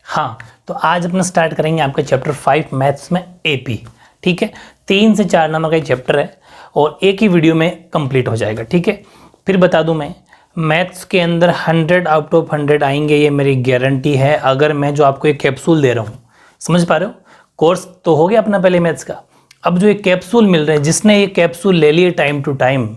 हाँ, तो आज अपना स्टार्ट करेंगे आपका चैप्टर 5 मैथ्स में एपी। ठीक है, 3 से 4 नंबर का चैप्टर है और एक ही वीडियो में कंप्लीट हो जाएगा। ठीक है, फिर बता दूं मैं, मैथ्स के अंदर 100 आउट ऑफ 100 आएंगे, ये मेरी गारंटी है। अगर मैं जो आपको एक कैप्सूल दे रहा हूँ, समझ पा रहे हो, कोर्स तो हो गया अपना पहले मैथ्स का, अब जो एक कैप्सूल मिल रहे हैं, जिसने ये कैप्सूल ले लिए टाइम टू टाइम,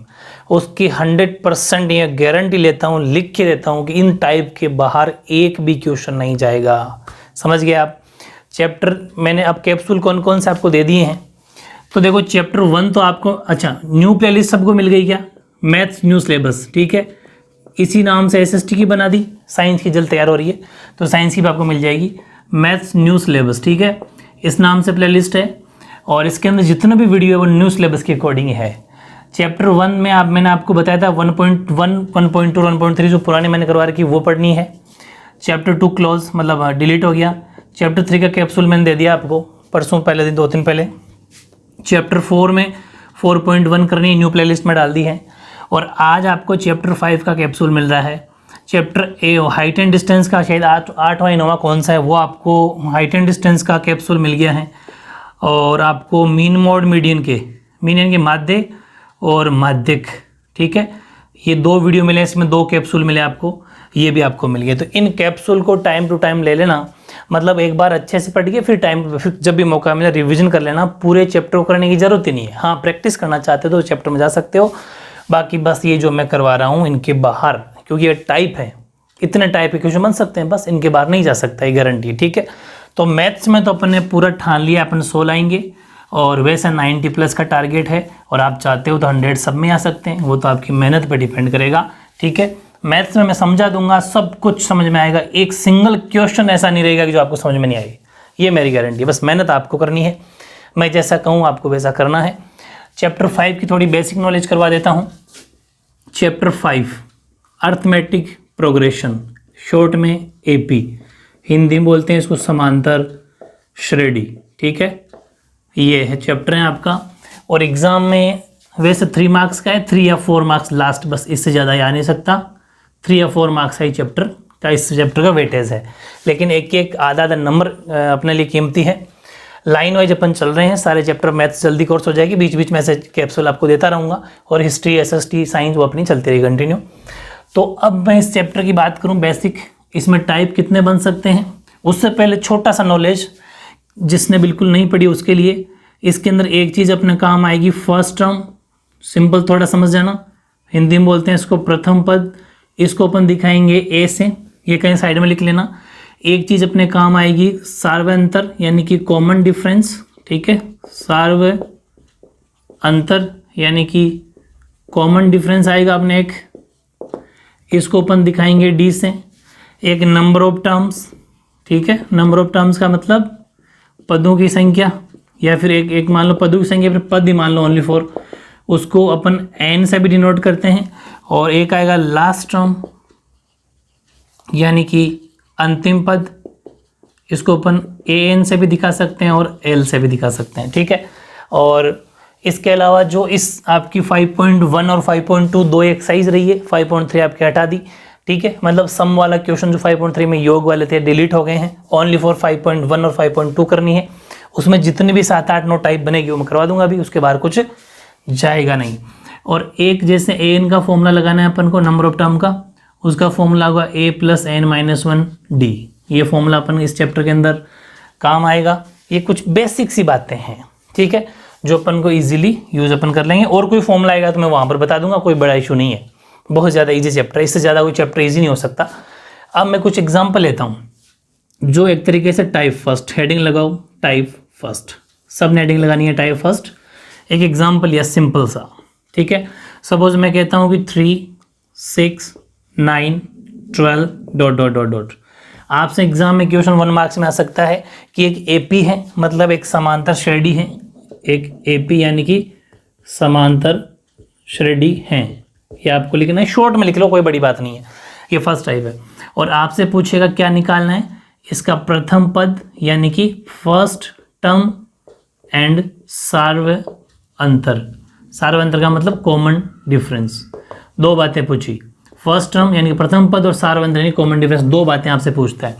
उसकी 100% ये गारंटी लेता हूँ, लिख के देता हूँ कि इन टाइप के बाहर एक भी क्वेश्चन नहीं जाएगा। समझ गए आप। चैप्टर मैंने अब कैप्सूल कौन कौन से आपको दे दिए हैं, तो देखो चैप्टर 1 तो आपको, अच्छा न्यू प्लेलिस्ट सबको मिल गई क्या, मैथ्स न्यू सिलेबस। ठीक है, इसी नाम से एसएसटी की बना दी, साइंस की जल्द तैयार हो रही है तो साइंस की भी आपको मिल जाएगी, मैथ्स न्यू सिलेबस। ठीक है, इस नाम से प्लेलिस्ट है और इसके अंदर जितना भी वीडियो है वो न्यू सिलेबस के अकॉर्डिंग है। चैप्टर 1 में मैंने आपको बताया था 1.1, 1.2, 1.3 जो पुराने मैंने करवा रखी वो पढ़नी है। चैप्टर 2 क्लोज मतलब डिलीट हो गया। चैप्टर 3 का कैप्सूल मैंने दे दिया आपको परसों पहले दिन, 2 दिन पहले। चैप्टर 4 में 4.1 करनी न्यू प्लेलिस्ट में डाल दी है और आज आपको चैप्टर 5 का कैप्सूल मिल रहा है। Chapter A height and distance का शायद 8वां 9वां कौन सा है, वो आपको हाइट एंड डिस्टेंस का कैप्सूल मिल गया है। और आपको मीन मोड मीडियन के माध्य और माध्यिक, ठीक है, ये 2 वीडियो मिले, इसमें 2 कैप्सूल मिले आपको, ये भी आपको मिल गए। तो इन कैप्सूल को टाइम टू टाइम ले लेना, मतलब एक बार अच्छे से पढ़ के फिर जब भी मौका मिले रिवीजन कर लेना। पूरे चैप्टर को करने की जरूरत ही नहीं है। हाँ, प्रैक्टिस करना चाहते हो तो चैप्टर में जा सकते हो, बाकी बस ये जो मैं करवा रहा हूँ इनके बाहर, क्योंकि ये टाइप है, इतने टाइप के क्वेश्चन बन सकते हैं, बस इनके बाहर नहीं जा सकता, ये गारंटी। ठीक है, तो मैथ्स में तो अपन ने पूरा ठान लिया, अपन 100 लाएंगे और वैसे 90+ का टारगेट है और आप चाहते हो तो 100 सब में आ सकते हैं, वो तो आपकी मेहनत पे डिपेंड करेगा। ठीक है, मैथ्स में मैं समझा दूंगा, सब कुछ समझ में आएगा, एक सिंगल क्वेश्चन ऐसा नहीं रहेगा कि जो आपको समझ में नहीं आएगी, ये मेरी गारंटी। बस मेहनत आपको करनी है, मैं जैसा कहूँ आपको वैसा करना है। चैप्टर 5 की थोड़ी बेसिक नॉलेज करवा देता हूँ। चैप्टर 5 अर्थमेटिक प्रोग्रेशन, शॉर्ट में एपी, हिंदी में बोलते हैं इसको समांतर श्रेणी। ठीक है, ये है चैप्टर है आपका और एग्ज़ाम में वैसे 3 मार्क्स का है, 3 या 4 मार्क्स लास्ट, बस इससे ज़्यादा आ नहीं सकता। 3 या 4 मार्क्स का ही चैप्टर का, इस चैप्टर का वेटेज है, लेकिन एक आधा नंबर अपने लिए कीमती है। लाइन वाइज अपन चल रहे हैं, सारे चैप्टर मैथ्स जल्दी कोर्स हो जाएगी, बीच बीच में ऐसे कैप्सूल आपको देता रहूँगा और हिस्ट्री एसएसटी साइंस वो अपनी चलती रही कंटिन्यू। तो अब मैं इस चैप्टर की बात करूँ बेसिक, इसमें टाइप कितने बन सकते हैं, उससे पहले छोटा सा नॉलेज जिसने बिल्कुल नहीं पढ़ी उसके लिए, इसके अंदर एक चीज़ अपने काम आएगी, फर्स्ट टर्म, सिंपल थोड़ा समझ जाना, हिंदी में बोलते हैं इसको प्रथम पद, इसको अपन दिखाएंगे ए से, ये कहीं साइड में लिख लेना। एक चीज़ अपने काम आएगी सार्वंतर यानी कि कॉमन डिफरेंस। ठीक है, सार्व अंतर यानी कि कॉमन डिफरेंस आएगा अपने एक, इसको अपन दिखाएंगे डी से। एक नंबर ऑफ टर्म्स, ठीक है, नंबर ऑफ टर्म्स का मतलब पदों की संख्या, या फिर एक मान लो पदों की संख्या, फिर पद ही मान लो ओनली 4, उसको अपन एन से भी डिनोट करते हैं। और एक आएगा लास्ट टर्म यानी कि अंतिम पद, इसको अपन ए एन से भी दिखा सकते हैं और एल से भी दिखा सकते हैं। ठीक है, और इसके अलावा जो इस आपकी 5.1 और 5.2 2 एक्सरसाइज रही है, 5.3 आपके हटा दी। ठीक है, मतलब सम वाला क्वेश्चन जो 5.3 में योग वाले थे डिलीट हो गए हैं, ओनली फॉर 5.1 और 5.2 करनी है। उसमें जितने भी 7, 8, 9 टाइप बनेगी वो मैं करवा दूंगा अभी, उसके बाहर कुछ जाएगा नहीं। और एक जैसे ए एन का फॉर्मूला लगाना है अपन को नंबर ऑफ टर्म का, उसका फॉर्मूला होगा a + n - 1 d। ये फॉर्मूला अपन इस चैप्टर के अंदर काम आएगा। ये कुछ बेसिक सी बातें हैं, ठीक है, जो अपन को इजीली यूज अपन कर लेंगे। और कोई फॉर्मूला आएगा तो मैं वहाँ पर बता दूंगा, कोई बड़ा इशू नहीं है, बहुत ज़्यादा ईजी चैप्टर है, इससे ज़्यादा कोई चैप्टर ईजी नहीं हो सकता। अब मैं कुछ एग्जाम्पल लेता हूँ, जो एक तरीके से टाइप फर्स्ट, हेडिंग लगाओ टाइप फर्स्ट, सब ने हेडिंग लगानी है टाइप फर्स्ट। एक एग्जाम्पल या सिंपल सा, ठीक है, सपोज मैं कहता हूँ कि 3, 6, 9, 12 ... आपसे एग्जाम में क्वेश्चन 1 मार्क्स में आ सकता है कि एक एपी है, मतलब एक समांतर श्रेणी है, एक एपी यानी कि समांतर श्रेणी है, ये आपको लिखना है, शॉर्ट में लिख लो, कोई बड़ी बात नहीं है, ये फर्स्ट टाइप है। और आपसे पूछेगा क्या निकालना है, इसका प्रथम पद यानी कि फर्स्ट टर्म एंड सार्वअंतर। सार्वअंतर का मतलब कॉमन डिफरेंस। 2 बातें पूछी, फर्स्ट टर्म यानी कि प्रथम पद और सार्वअंतर यानी कॉमन डिफरेंस, 2 बातें आपसे पूछता है।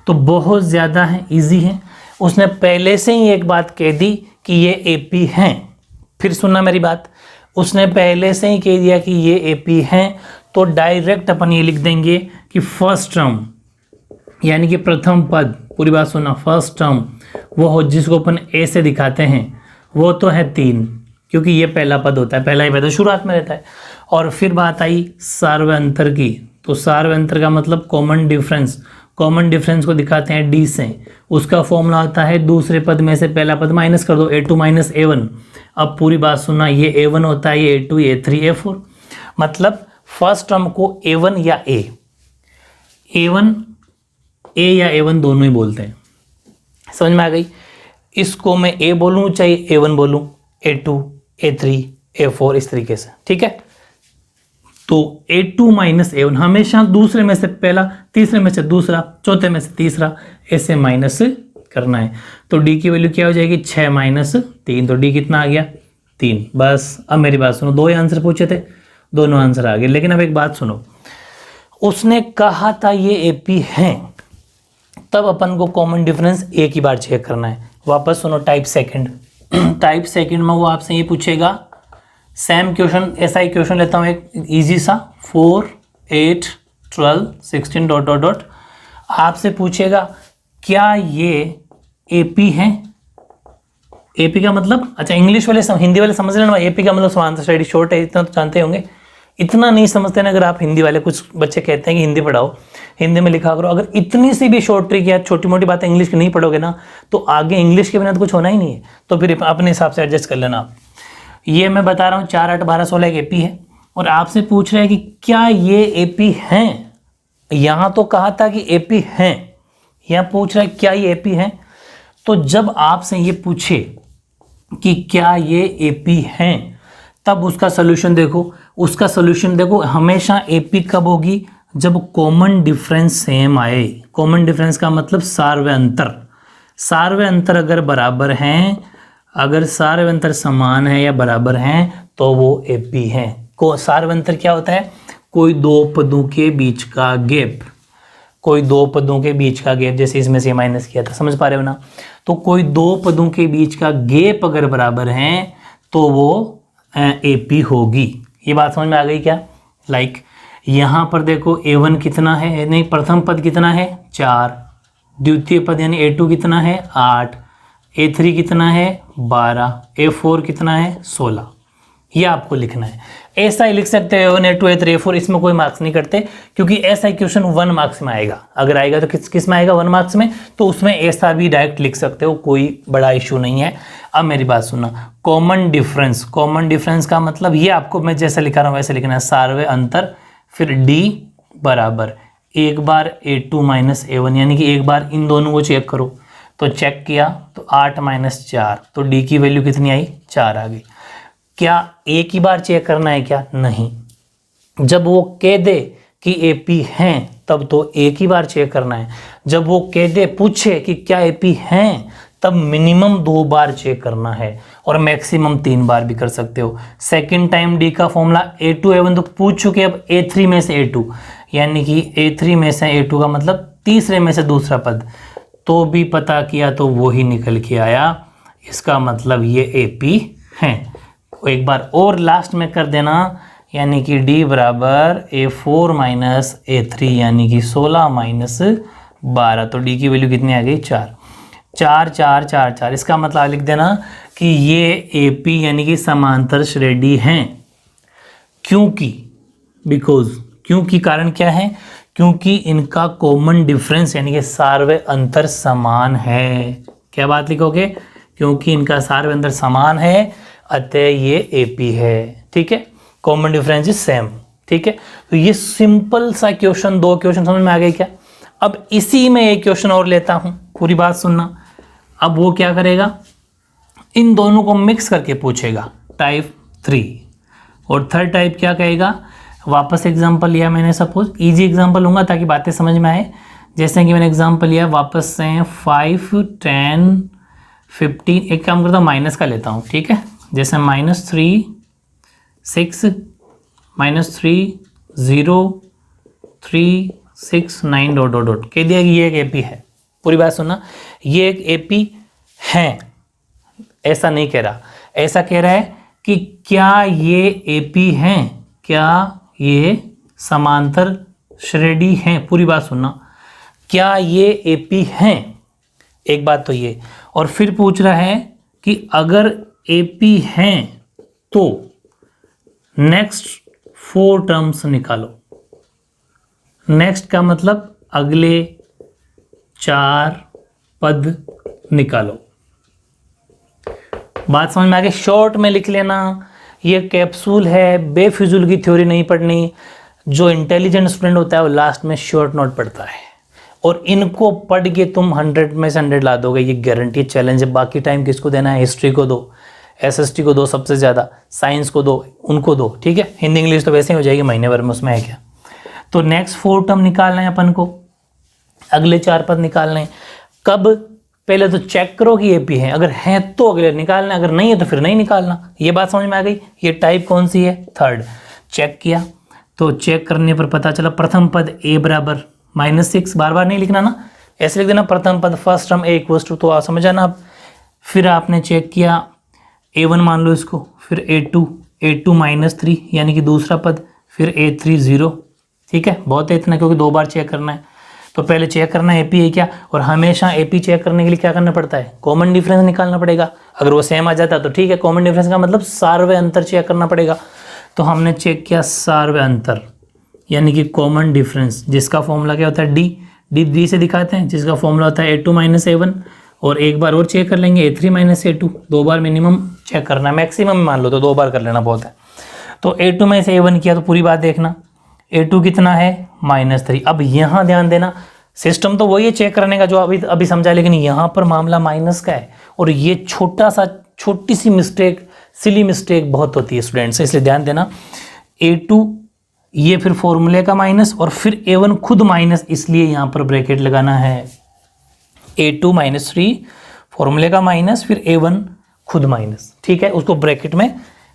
तो बहुत ज़्यादा है, इजी है। उसने पहले से ही एक बात कह दी कि ये एपी हैं। फिर सुनना मेरी बात, उसने पहले से ही कह दिया कि ये एपी हैं, तो डायरेक्ट अपन ये लिख देंगे कि फर्स्ट टर्म यानी कि प्रथम पद, पूरी बात सुनना, फर्स्ट टर्म वो हो जिसको अपन ए से दिखाते हैं वो तो है 3, क्योंकि ये पहला पद होता है, पहला ही पद शुरुआत में रहता है। और फिर बात आई सार्वंतर की, तो सार्वंतर का मतलब कॉमन डिफरेंस, कॉमन डिफरेंस को दिखाते हैं डी से। उसका फॉर्मूला आता है दूसरे पद में से पहला पद माइनस कर दो, a2 माइनस a1। अब पूरी बात सुनना, ये a1 होता है, ये a2, a3, a4, मतलब फर्स्ट टर्म को a1 या a1 a या a1 दोनों ही बोलते हैं। समझ में आ गई? इसको मैं a बोलूँ चाहे a1 बोलूँ, a2, a3, a4 इस तरीके से, ठीक है। तो a2 माइनस a1 हमेशा दूसरे में से पहला, तीसरे में से दूसरा, चौथे में से तीसरा, ऐसे माइनस करना है। तो d की वैल्यू क्या हो जाएगी? 6 माइनस 3, तो d कितना आ गया? 3। बस अब मेरी बात सुनो, 2 ही आंसर पूछे थे, दोनों आंसर आ गए। लेकिन अब एक बात सुनो, उसने कहा था ये एपी हैं, तब अपन को कॉमन डिफरेंस एक ही बार चेक करना है। वापस सुनो, टाइप सेकंड टाइप सेकंड में वो आपसे ये पूछेगा, सेम क्वेश्चन, ऐसा ही क्वेश्चन लेता हूँ एक इजी सा, 4, 8, 12, 16 डॉट डॉट डॉट, आपसे पूछेगा क्या ये एपी हैं? एपी का मतलब, अच्छा इंग्लिश वाले हिंदी वाले समझ लेना, एपी का मतलब समांतर श्रेणी शॉर्ट है, इतना तो जानते होंगे। इतना नहीं समझते ना अगर आप हिंदी वाले, कुछ बच्चे कहते हैं कि हिंदी पढ़ाओ, हिंदी में लिखा करो। अगर इतनी सी भी शॉर्ट ट्रिक या छोटी मोटी बातें इंग्लिश की नहीं पढ़ोगे ना, तो आगे इंग्लिश के बिना तो कुछ होना ही नहीं है। तो फिर अपने हिसाब से एडजस्ट कर लेना आप। ये मैं बता रहा हूँ 4, 8, 12, 16 एक एपी है, और आपसे पूछ रहे हैं कि क्या ये एपी हैं? यहाँ तो कहा था कि एपी हैं, यहाँ पूछ रहा है क्या ये एपी हैं। तो जब आपसे ये पूछे कि क्या ये एपी हैं, तब उसका सोल्यूशन देखो, उसका सोल्यूशन देखो। हमेशा एपी कब होगी? जब कॉमन डिफरेंस सेम आए। कॉमन डिफरेंस का मतलब सार्वय अंतर, सार्वय अंतर अगर बराबर हैं, अगर सार्वय अंतर समान है या बराबर हैं, तो वो एपी हैं। को सार्वय अंतर क्या होता है? कोई दो पदों के बीच का गैप, कोई दो पदों के बीच का गैप, जैसे इसमें से माइनस किया था, समझ पा रहे हो ना? तो कोई दो पदों के बीच का गैप अगर बराबर हैं, तो वो एपी होगी। ये बात समझ में आ गई क्या? लाइक यहाँ पर देखो a1 कितना है, नहीं प्रथम पद कितना है? 4, द्वितीय पद यानी a2 कितना है? 8, a3 कितना है? 12, a4 कितना है? 16। ये आपको लिखना है। ऐसा ही लिख सकते हैं a1, a2, a3, a4, इसमें कोई मार्क्स नहीं करते, क्योंकि ऐसा ही क्वेश्चन 1 मार्क्स में आएगा। अगर आएगा तो किस में आएगा? 1 मार्क्स में। तो उसमें ऐसा भी डायरेक्ट लिख सकते हो, कोई बड़ा इशू नहीं है। अब मेरी बात सुनना, कॉमन डिफरेंस, कॉमन डिफरेंस का मतलब ये आपको मैं जैसे लिखा रहा हूँ वैसे लिखना है, सार्वय अंतर, फिर d बराबर एक बार a2 माइनस a1, यानी कि एक बार इन दोनों को चेक करो। तो चेक किया तो 8 माइनस 4, तो d की वैल्यू कितनी आई? 4 आ गई। क्या एक ही बार चेक करना है क्या? नहीं, जब वो कह दे कि एपी हैं तब तो एक ही बार चेक करना है। जब वो कह दे, पूछे कि क्या एपी हैं, तब मिनिमम 2 बार चेक करना है, और मैक्सिमम 3 बार भी कर सकते हो। सेकंड टाइम डी का फॉर्मूला a2 a1 तो पूछ चुके, अब a3 में से a2, यानी कि a3 में से a2 का मतलब तीसरे में से दूसरा पद, तो भी पता किया तो वो ही निकल के आया। इसका मतलब ये एपी हैं। एक बार और लास्ट में कर देना, यानी कि d बराबर a4 माइनस a3, यानी कि 16 माइनस 12, तो d की वैल्यू कितनी आ गई? 4, 4, 4, 4, 4। इसका मतलब लिख देना कि ये एपी यानी कि समांतर श्रेणी हैं। क्योंकि क्योंकि कारण क्या है? क्योंकि इनका कॉमन डिफरेंस यानी कि सार्वय अंतर समान है। क्या बात लिखोगे? क्योंकि इनका सार्वय अंतर समान है, अतः ये एपी है। ठीक है, कॉमन डिफरेंस इज सेम। ठीक है, तो ये सिंपल सा क्वेश्चन, 2 क्वेश्चन समझ में आ गए क्या? अब इसी में एक क्वेश्चन और लेता हूं, पूरी बात सुनना। अब वो क्या करेगा? इन दोनों को मिक्स करके पूछेगा, टाइप 3। और थर्ड टाइप क्या कहेगा? वापस एग्जांपल लिया मैंने, सपोज इजी एग्जांपल लूंगा ताकि बातें समझ में आए। जैसे कि मैंने एग्जांपल लिया वापस से 5, 10, 15, एक काम करता हूँ माइनस का लेता हूँ। ठीक है, जैसे -3, 6, -3, 0, 3, 6, 9 डॉट डॉट डॉट कह दिया कि ये एक एपी है। पूरी बात सुनना, ये एक एपी है, ऐसा नहीं कह रहा, ऐसा कह रहा है कि क्या ये एपी हैं, क्या ये समांतर श्रेणी हैं। पूरी बात सुनना, क्या ये एपी हैं, एक बात तो ये। और फिर पूछ रहा है कि अगर एपी हैं तो नेक्स्ट 4 टर्म्स निकालो। नेक्स्ट का मतलब अगले 4 पद निकालो। बात समझ में आ गई? शॉर्ट में लिख लेना, ये कैप्सूल है, बेफिजूल की थ्योरी नहीं पढ़नी। जो इंटेलिजेंट स्टूडेंट होता है वो लास्ट में शॉर्ट नोट पढ़ता है, और इनको पढ़ के तुम 100 में से 100 ला दोगे, ये गारंटी चैलेंज है। बाकी टाइम किसको देना है? हिस्ट्री को दो, एसएसटी को दो, सबसे ज़्यादा साइंस को दो, उनको दो, ठीक है। हिंदी इंग्लिश तो वैसे ही हो जाएगी महीने भर में, उसमें है क्या। तो नेक्स्ट 4 टर्म निकालना है अपन को, अगले 4 पद निकालने हैं। कब? पहले तो चेक करो कि एपी है, अगर हैं तो अगले निकालना, अगर नहीं है तो फिर नहीं निकालना। ये बात समझ में आ गई? ये टाइप कौन सी है? थर्ड। चेक किया तो चेक करने पर पता चला प्रथम पद a बराबर -6, बार बार नहीं लिखना ना, ऐसे लिख देना प्रथम पद first term a equals to, तो आप समझ आना आप। फिर आपने चेक किया a1 मान लो इसको, फिर a2 -3 यानी कि दूसरा पद, फिर a3 0, ठीक है। बहुत है इतना, क्योंकि 2 बार चेक करना है। तो पहले चेक करना है एपी है क्या, और हमेशा एपी चेक करने के लिए क्या करना पड़ता है? कॉमन डिफरेंस निकालना पड़ेगा। अगर वो सेम आ जाता तो ठीक है, कॉमन डिफरेंस का मतलब सार्वय अंतर चेक करना पड़ेगा। तो हमने चेक किया सार्वय अंतर यानी कि कॉमन डिफरेंस, जिसका फॉर्मूला क्या होता है? डी से दिखाते हैं, जिसका फॉर्मूला होता है a2 - a1, और एक बार और चेक कर लेंगे a3 - a2, 2 बार मिनिमम चेक करना है, मैक्सिमम मान लो तो 2 बार कर लेना बहुत है। तो a2 में से a1 किया तो पूरी बात देखना, a2 कितना है? -3। अब यहाँ ध्यान देना, सिस्टम तो वही है चेक करने का जो अभी समझा, लेकिन यहाँ पर मामला माइनस का है, और ये छोटी सी मिस्टेक, सिली मिस्टेक बहुत होती है स्टूडेंट्स, इसलिए ध्यान देना। a2 ये फिर फॉर्मूले का माइनस, और फिर a1 खुद माइनस, इसलिए यहाँ पर ब्रैकेट लगाना है। a2 -3 फॉर्मूले का माइनस, फिर a1 खुद माइनस, ठीक है, उसको ब्रैकेट में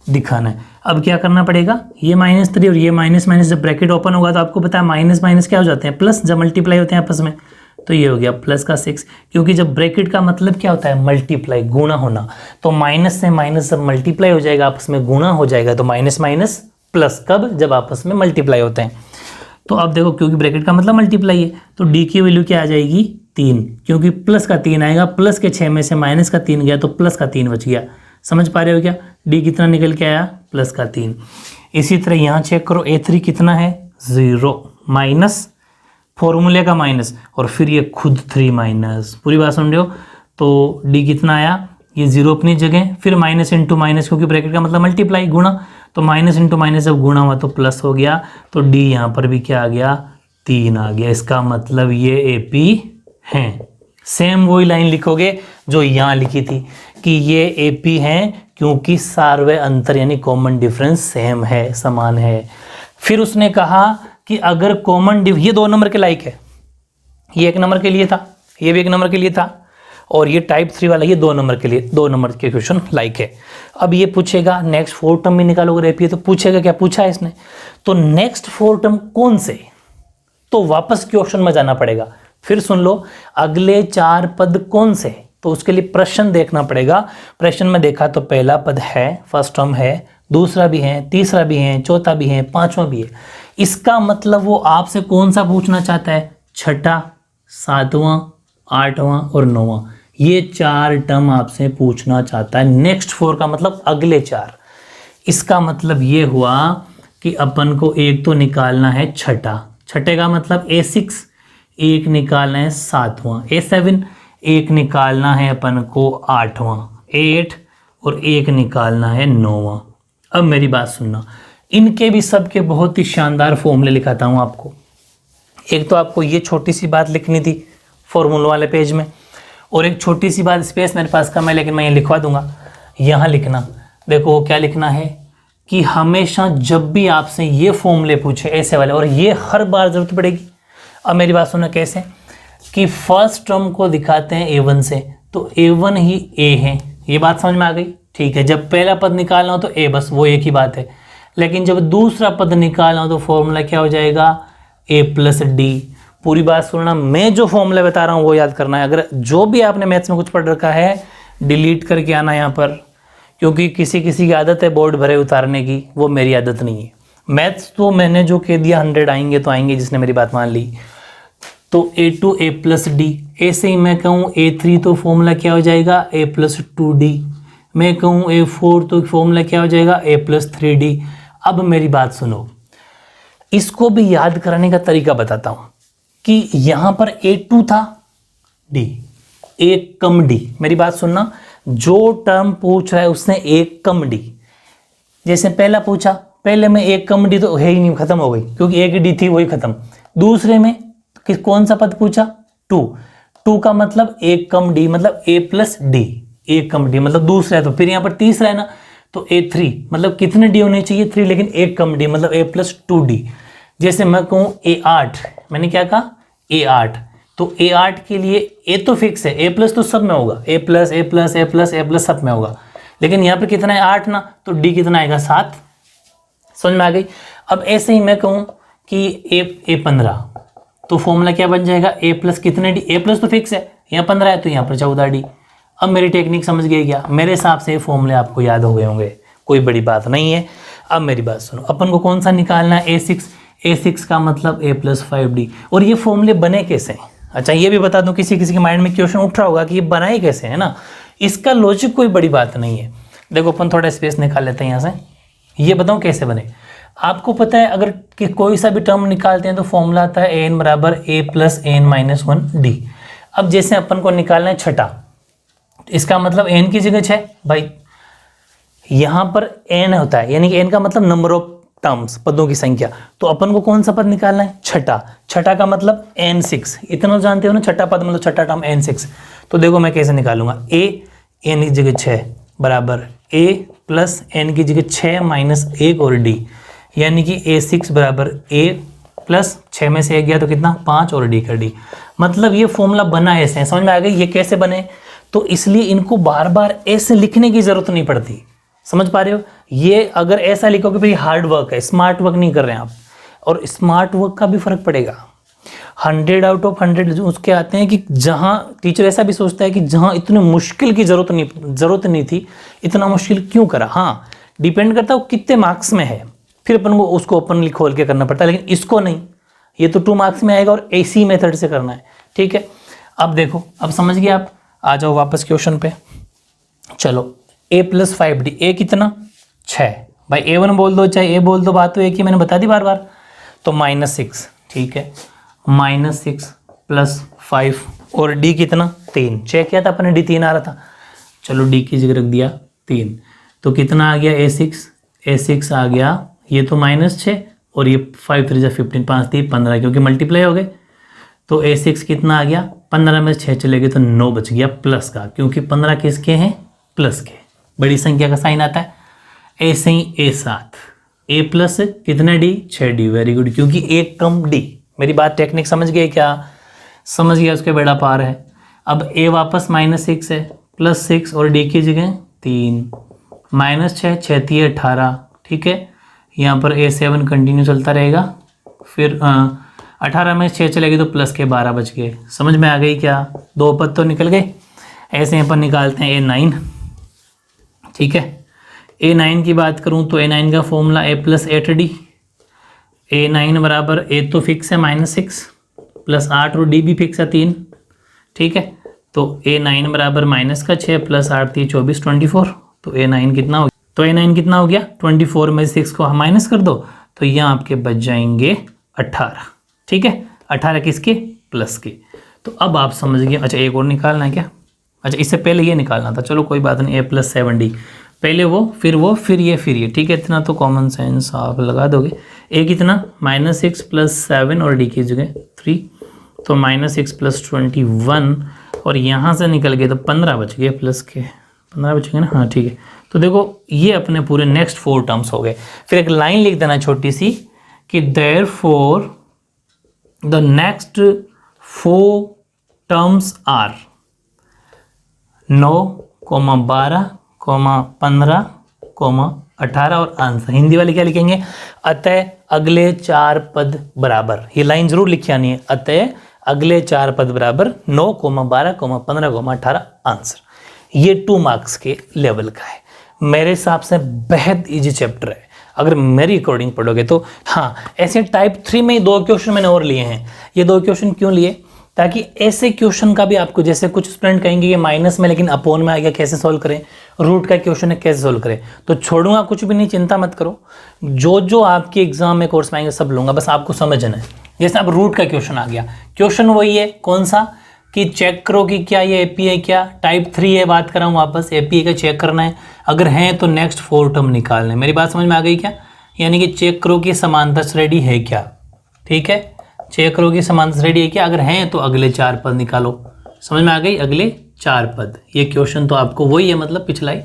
दिखाना है। अब क्या करना पड़ेगा? ये -3 और ये माइनस माइनस, जब ब्रैकेट ओपन होगा तो आपको पता है माइनस माइनस क्या हो जाते हैं? प्लस, जब मल्टीप्लाई होते हैं आपस में। तो ये हो गया प्लस का 6, क्योंकि जब ब्रैकेट का मतलब क्या होता है? मल्टीप्लाई, गुणा होना। तो माइनस से माइनस जब मल्टीप्लाई हो जाएगा, आपस में गुणा हो जाएगा, तो माइनस माइनस प्लस। कब? जब आपस में मल्टीप्लाई होते हैं। तो अब देखो, क्योंकि ब्रैकेट का मतलब मल्टीप्लाई है, तो डी की वैल्यू क्या आ जाएगी? 3, क्योंकि प्लस का 3 आएगा, प्लस के 6 में से माइनस का 3 गया तो प्लस का 3 बच गया। समझ पा रहे हो क्या? डी कितना निकल के आया? प्लस का 3। इसी तरह यहाँ चेक करो, a3 कितना है? 0, माइनस फॉर्मूले का माइनस, और फिर ये खुद 3 माइनस। पूरी बात समझ रहे हो? तो डी कितना आया? ये 0 अपनी जगह, फिर माइनस इंटू माइनस, क्योंकि ब्रैकेट का मतलब मल्टीप्लाई, गुणा, तो माइनस इंटू माइनस जब गुणा हुआ तो प्लस हो गया, तो डी यहाँ पर भी क्या आ गया? 3 आ गया। इसका मतलब ये एपी हैं। सेम वही लाइन लिखोगे जो यहाँ लिखी थी कि ये एपी हैं, क्योंकि सार्वय अंतर यानी कॉमन डिफरेंस सेम है, समान है। फिर उसने कहा कि अगर कॉमन ये 2 नंबर के लायक है, ये 1 नंबर के लिए था, ये भी 1 नंबर के लिए था, और ये टाइप 3 वाला ये 2 नंबर के लिए, 2 नंबर के क्वेश्चन लाइक है। अब ये पूछेगा नेक्स्ट 4 टर्म भी निकालोगे एपी, तो पूछेगा क्या पूछा है इसने? तो नेक्स्ट 4 टर्म कौन से? तो वापस क्वेश्चन में जाना पड़ेगा। फिर सुन लो, अगले 4 पद कौन से? तो उसके लिए प्रश्न देखना पड़ेगा। प्रश्न में देखा तो पहला पद है, फर्स्ट टर्म है, दूसरा भी है, तीसरा भी है, चौथा भी है, पांचवा भी है। इसका मतलब वो आपसे कौन सा पूछना चाहता है? छठा, सातवां, आठवां और नौवां, ये 4 टर्म आपसे पूछना चाहता है। नेक्स्ट 4 का मतलब अगले 4। इसका मतलब ये हुआ कि अपन को एक तो निकालना है छठा, छठे का मतलब A6, एक निकालना है 7वां A7, एक निकालना है अपन को 8वां A8, और एक निकालना है 9वां। अब मेरी बात सुनना, इनके भी सबके बहुत ही शानदार फॉर्मूले लिखाता हूँ आपको। एक तो आपको ये छोटी सी बात लिखनी थी फॉर्मूला वाले पेज में, और एक छोटी सी बात, स्पेस मेरे पास कम है लेकिन मैं ये लिखवा दूंगा, यहाँ लिखना। देखो क्या लिखना है कि हमेशा जब भी आपसे ये फॉर्मूले पूछे ऐसे वाले, और ये हर बार ज़रूरत पड़ेगी। अब मेरी बात सुनना कैसे, कि फर्स्ट टर्म को दिखाते हैं A1 से, तो A1 ही A है, ये बात समझ में आ गई? ठीक है। जब पहला पद निकालना हो तो A, बस वो एक ही बात है। लेकिन जब दूसरा पद निकालना हो तो फॉर्मूला क्या हो जाएगा? A + D। पूरी बात सुनना, मैं जो फॉर्मूला बता रहा हूँ वो याद करना है। अगर जो भी आपने मैथ्स में कुछ पढ़ रखा है डिलीट करके आना यहाँ पर, क्योंकि किसी किसी की आदत है बोर्ड भरे उतारने की, वो मेरी आदत नहीं है। मैथ्स तो मैंने जो कह दिया 100 आएंगे तो आएंगे, जिसने मेरी बात मान ली। तो a2 a प्लस डी, ऐसे ही मैं कहूँ a3 तो फॉर्मूला क्या हो जाएगा a प्लस 2d, मैं कहूँ a4 तो फॉर्मूला क्या हो जाएगा a प्लस 3d। अब मेरी बात सुनो, इसको भी याद कराने का तरीका बताता हूँ कि यहाँ पर a2 था d, एक कम d। मेरी बात सुनना, जो टर्म पूछ रहा है उसने एक कम d, जैसे पहला पूछा, पहले में एक कम डी तो है ही नहीं, खत्म हो गई, क्योंकि एक डी थी वही खत्म। दूसरे में कौन सा पद पूछा 2, 2 का मतलब एक कम डी मतलब a प्लस डी, एक कम डी मतलब दूसरा है। तो फिर यहाँ पर तीसरा है ना, तो a3 मतलब कितने डी होने चाहिए 3, लेकिन एक कम डी मतलब a प्लस 2d। जैसे मैं कहूँ a8, मैंने क्या कहा a8, तो a8 के लिए a तो फिक्स है, a प्लस तो सब में होगा, a plus a plus a plus a plus सब में होगा, लेकिन यहाँ पर कितना है 8 ना, तो d कितना आएगा 7। समझ में आ गई। अब ऐसे ही मैं कहूँ कि a15, तो फॉर्मूला क्या बन जाएगा a प्लस कितने डी, a प्लस तो फिक्स है, यहाँ 15 है तो यहाँ पर 14d। अब मेरी टेक्निक समझ गई क्या? मेरे हिसाब से फॉर्मूले आपको याद हो गए होंगे, कोई बड़ी बात नहीं है। अब मेरी बात सुनो, अपन को कौन सा निकालना है a6, a6 का मतलब a प्लस 5d। और ये फॉर्मूले बने कैसे हैं? अच्छा ये भी बता दूं, किसी किसी के माइंड में क्वेश्चन उठ रहा होगा कि ये बनाए कैसे है ना, इसका लॉजिक कोई बड़ी बात नहीं है। देखो अपन थोड़ा स्पेस निकाल लेते हैं यहाँ से, ये बताऊँ कैसे बने। आपको पता है अगर कि कोई सा भी टर्म निकालते हैं तो फॉर्मूला आता है an बराबर a plus n minus 1d। अब जैसे अपन को निकालना है छठा, इसका मतलब n की जगह 6 भाई, यहाँ पर n होता है, यानी कि n का मतलब नंबर ऑफ टर्म्स, पदों की संख्या। तो अपन को कौन सा पद निकालना है? छठा। छठा का मतलब n6, इतना जानते हो ना, छठा पद मतलब छठा टर्म n6। तो देखो मैं कैसे निकालूंगा, a n की जगह 6 बराबर a प्लस n की जगह 6 माइनस 1 और d, यानी कि a6 बराबर a प्लस 6 में से 1 गया तो कितना 5 और d का d। मतलब ये फॉर्मूला बना ऐसे, समझ में आ गई ये कैसे बने? तो इसलिए इनको बार बार ऐसे लिखने की जरूरत नहीं पड़ती, समझ पा रहे हो? ये अगर ऐसा लिखोगे भाई हार्ड वर्क है, स्मार्ट वर्क नहीं कर रहे हैं आप, और स्मार्ट वर्क का भी फर्क पड़ेगा। 100 आउट ऑफ 100 उसके आते हैं कि जहाँ टीचर ऐसा भी सोचता है कि जहाँ इतनी मुश्किल की जरूरत नहीं थी, इतना मुश्किल क्यों करा। हाँ डिपेंड करता है कितने मार्क्स में है, फिर अपन को उसको ओपनली खोल के करना पड़ता है, लेकिन इसको नहीं, ये तो 2 मार्क्स में आएगा और इसी मेथड से करना है। ठीक है, अब देखो, अब समझ गए आप, आ जाओ वापस क्वेश्चन पे। चलो a प्लस 5d, a कितना 6 भाई, a1 बोल दो चाहे a बोल दो, बात तो एक ही, मैंने बता दी बार बार। तो -6, ठीक है, -6 प्लस 5 और d कितना 3, चेक किया था अपने d 3 आ रहा था, चलो d की जगह रख दिया 3, तो कितना आ गया a6 आ गया, ये तो -6 और ये 5 3 15, 5 3 15, क्योंकि मल्टीप्लाई हो गए। तो a6 कितना आ गया, 15 में 6 चले गए तो 9 बच गया प्लस का, क्योंकि 15 किसके हैं प्लस के, बड़ी संख्या का साइन आता है। ऐसे ही a7, a प्लस कितना d 6d, वेरी गुड, क्योंकि एक कम d। मेरी बात टेक्निक समझ गए क्या? समझ गया, उसके बेड़ा पार है। अब a वापस -6 है, +6 और d की जगह 3, -6 6 3 18, ठीक है, यहाँ पर a7 कंटिन्यू चलता रहेगा, फिर 18 में 6 चलेगी तो प्लस के 12 बच गए। समझ में आ गई क्या? 2 पद तो निकल गए। ऐसे यहाँ पर निकालते हैं a9, ठीक है, a9 की बात करूँ तो a9 का formula a plus 8d, a9 बराबर a तो फिक्स है -6 प्लस 8 और d भी फिक्स है 3, ठीक है, तो a9 बराबर -6 प्लस 8 3 24 24, तो a9 कितना हो गया? तो a9 कितना हो गया 24 में 6 को माइनस कर दो तो यहाँ आपके बच जाएंगे 18, ठीक है, 18 किसके प्लस के। तो अब आप समझ गए। अच्छा एक और निकालना है क्या? अच्छा इससे पहले ये निकालना था, चलो कोई बात नहीं, a प्लस 7d, पहले वो फिर ये ठीक है, इतना तो कॉमन सेंस आप लगा दोगे। a कितना -6 प्लस 7 और d की जगह 3, तो -6 प्लस 21 और यहाँ से निकल गए तो 15 बच गए प्लस के, 15 बचेंगे ना, हाँ ठीक है। तो देखो ये अपने पूरे नेक्स्ट 4 टर्म्स हो गए। फिर एक लाइन लिख देना छोटी सी कि therefore the next 4 terms are 9, 12, 15, 18 और आंसर। हिंदी वाले क्या लिखेंगे, अतः अगले 4 पद बराबर, ये लाइन जरूर लिखी आनी है, अतः अगले 4 पद बराबर 9, 12, 15, 18 आंसर। ये 2 मार्क्स के लेवल का है। मेरे हिसाब से बेहद इजी चैप्टर है अगर मेरी अकॉर्डिंग पढ़ोगे तो। हाँ, ऐसे टाइप 3 में 2 क्वेश्चन मैंने और लिए हैं। ये 2 क्वेश्चन क्यों लिए, ताकि ऐसे क्वेश्चन का भी आपको, जैसे कुछ स्टूडेंट कहेंगे कि माइनस में लेकिन अपोन में आ गया, कैसे सॉल्व करें, रूट का क्वेश्चन है कैसे सॉल्व करें, तो छोड़ूंगा कुछ भी नहीं, चिंता मत करो। जो जो आपके एग्जाम में कोर्स में आएंगे सब लूंगा, बस आपको समझना है। जैसे अब रूट का क्वेश्चन आ गया, क्वेश्चन वही है, कौन सा, कि चेक करो कि क्या ये एपी है, क्या टाइप 3 है, बात कर रहा हूँ वापस, एपी का चेक करना है, अगर है तो नेक्स्ट 4 टर्म निकालने। मेरी बात समझ में आ गई क्या, यानी कि चेक करो कि समांतर श्रेणी है क्या, ठीक है, चेक करो कि समांतर श्रेणी है क्या, अगर है तो अगले 4 पद निकालो। समझ में आ गई, अगले 4 पद। ये क्वेश्चन तो आपको वही है, मतलब पिछला ही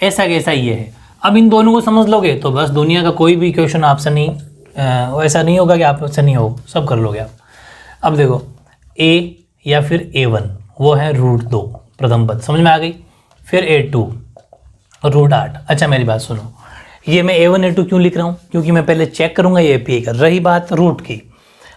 ऐसा कैसा ये है। अब इन दोनों को समझ लोगे तो बस दुनिया का कोई भी क्वेश्चन आपसे नहीं, ऐसा नहीं होगा कि आपसे नहीं हो, सब कर लोगे आप। अब देखो ए या फिर A1 वो है √2 प्रथम पद, समझ में आ गई। फिर A2 √8। अच्छा मेरी बात सुनो, ये मैं A1 A2 क्यों लिख रहा हूँ, क्योंकि मैं पहले चेक करूंगा ये एपी का। रही बात रूट की,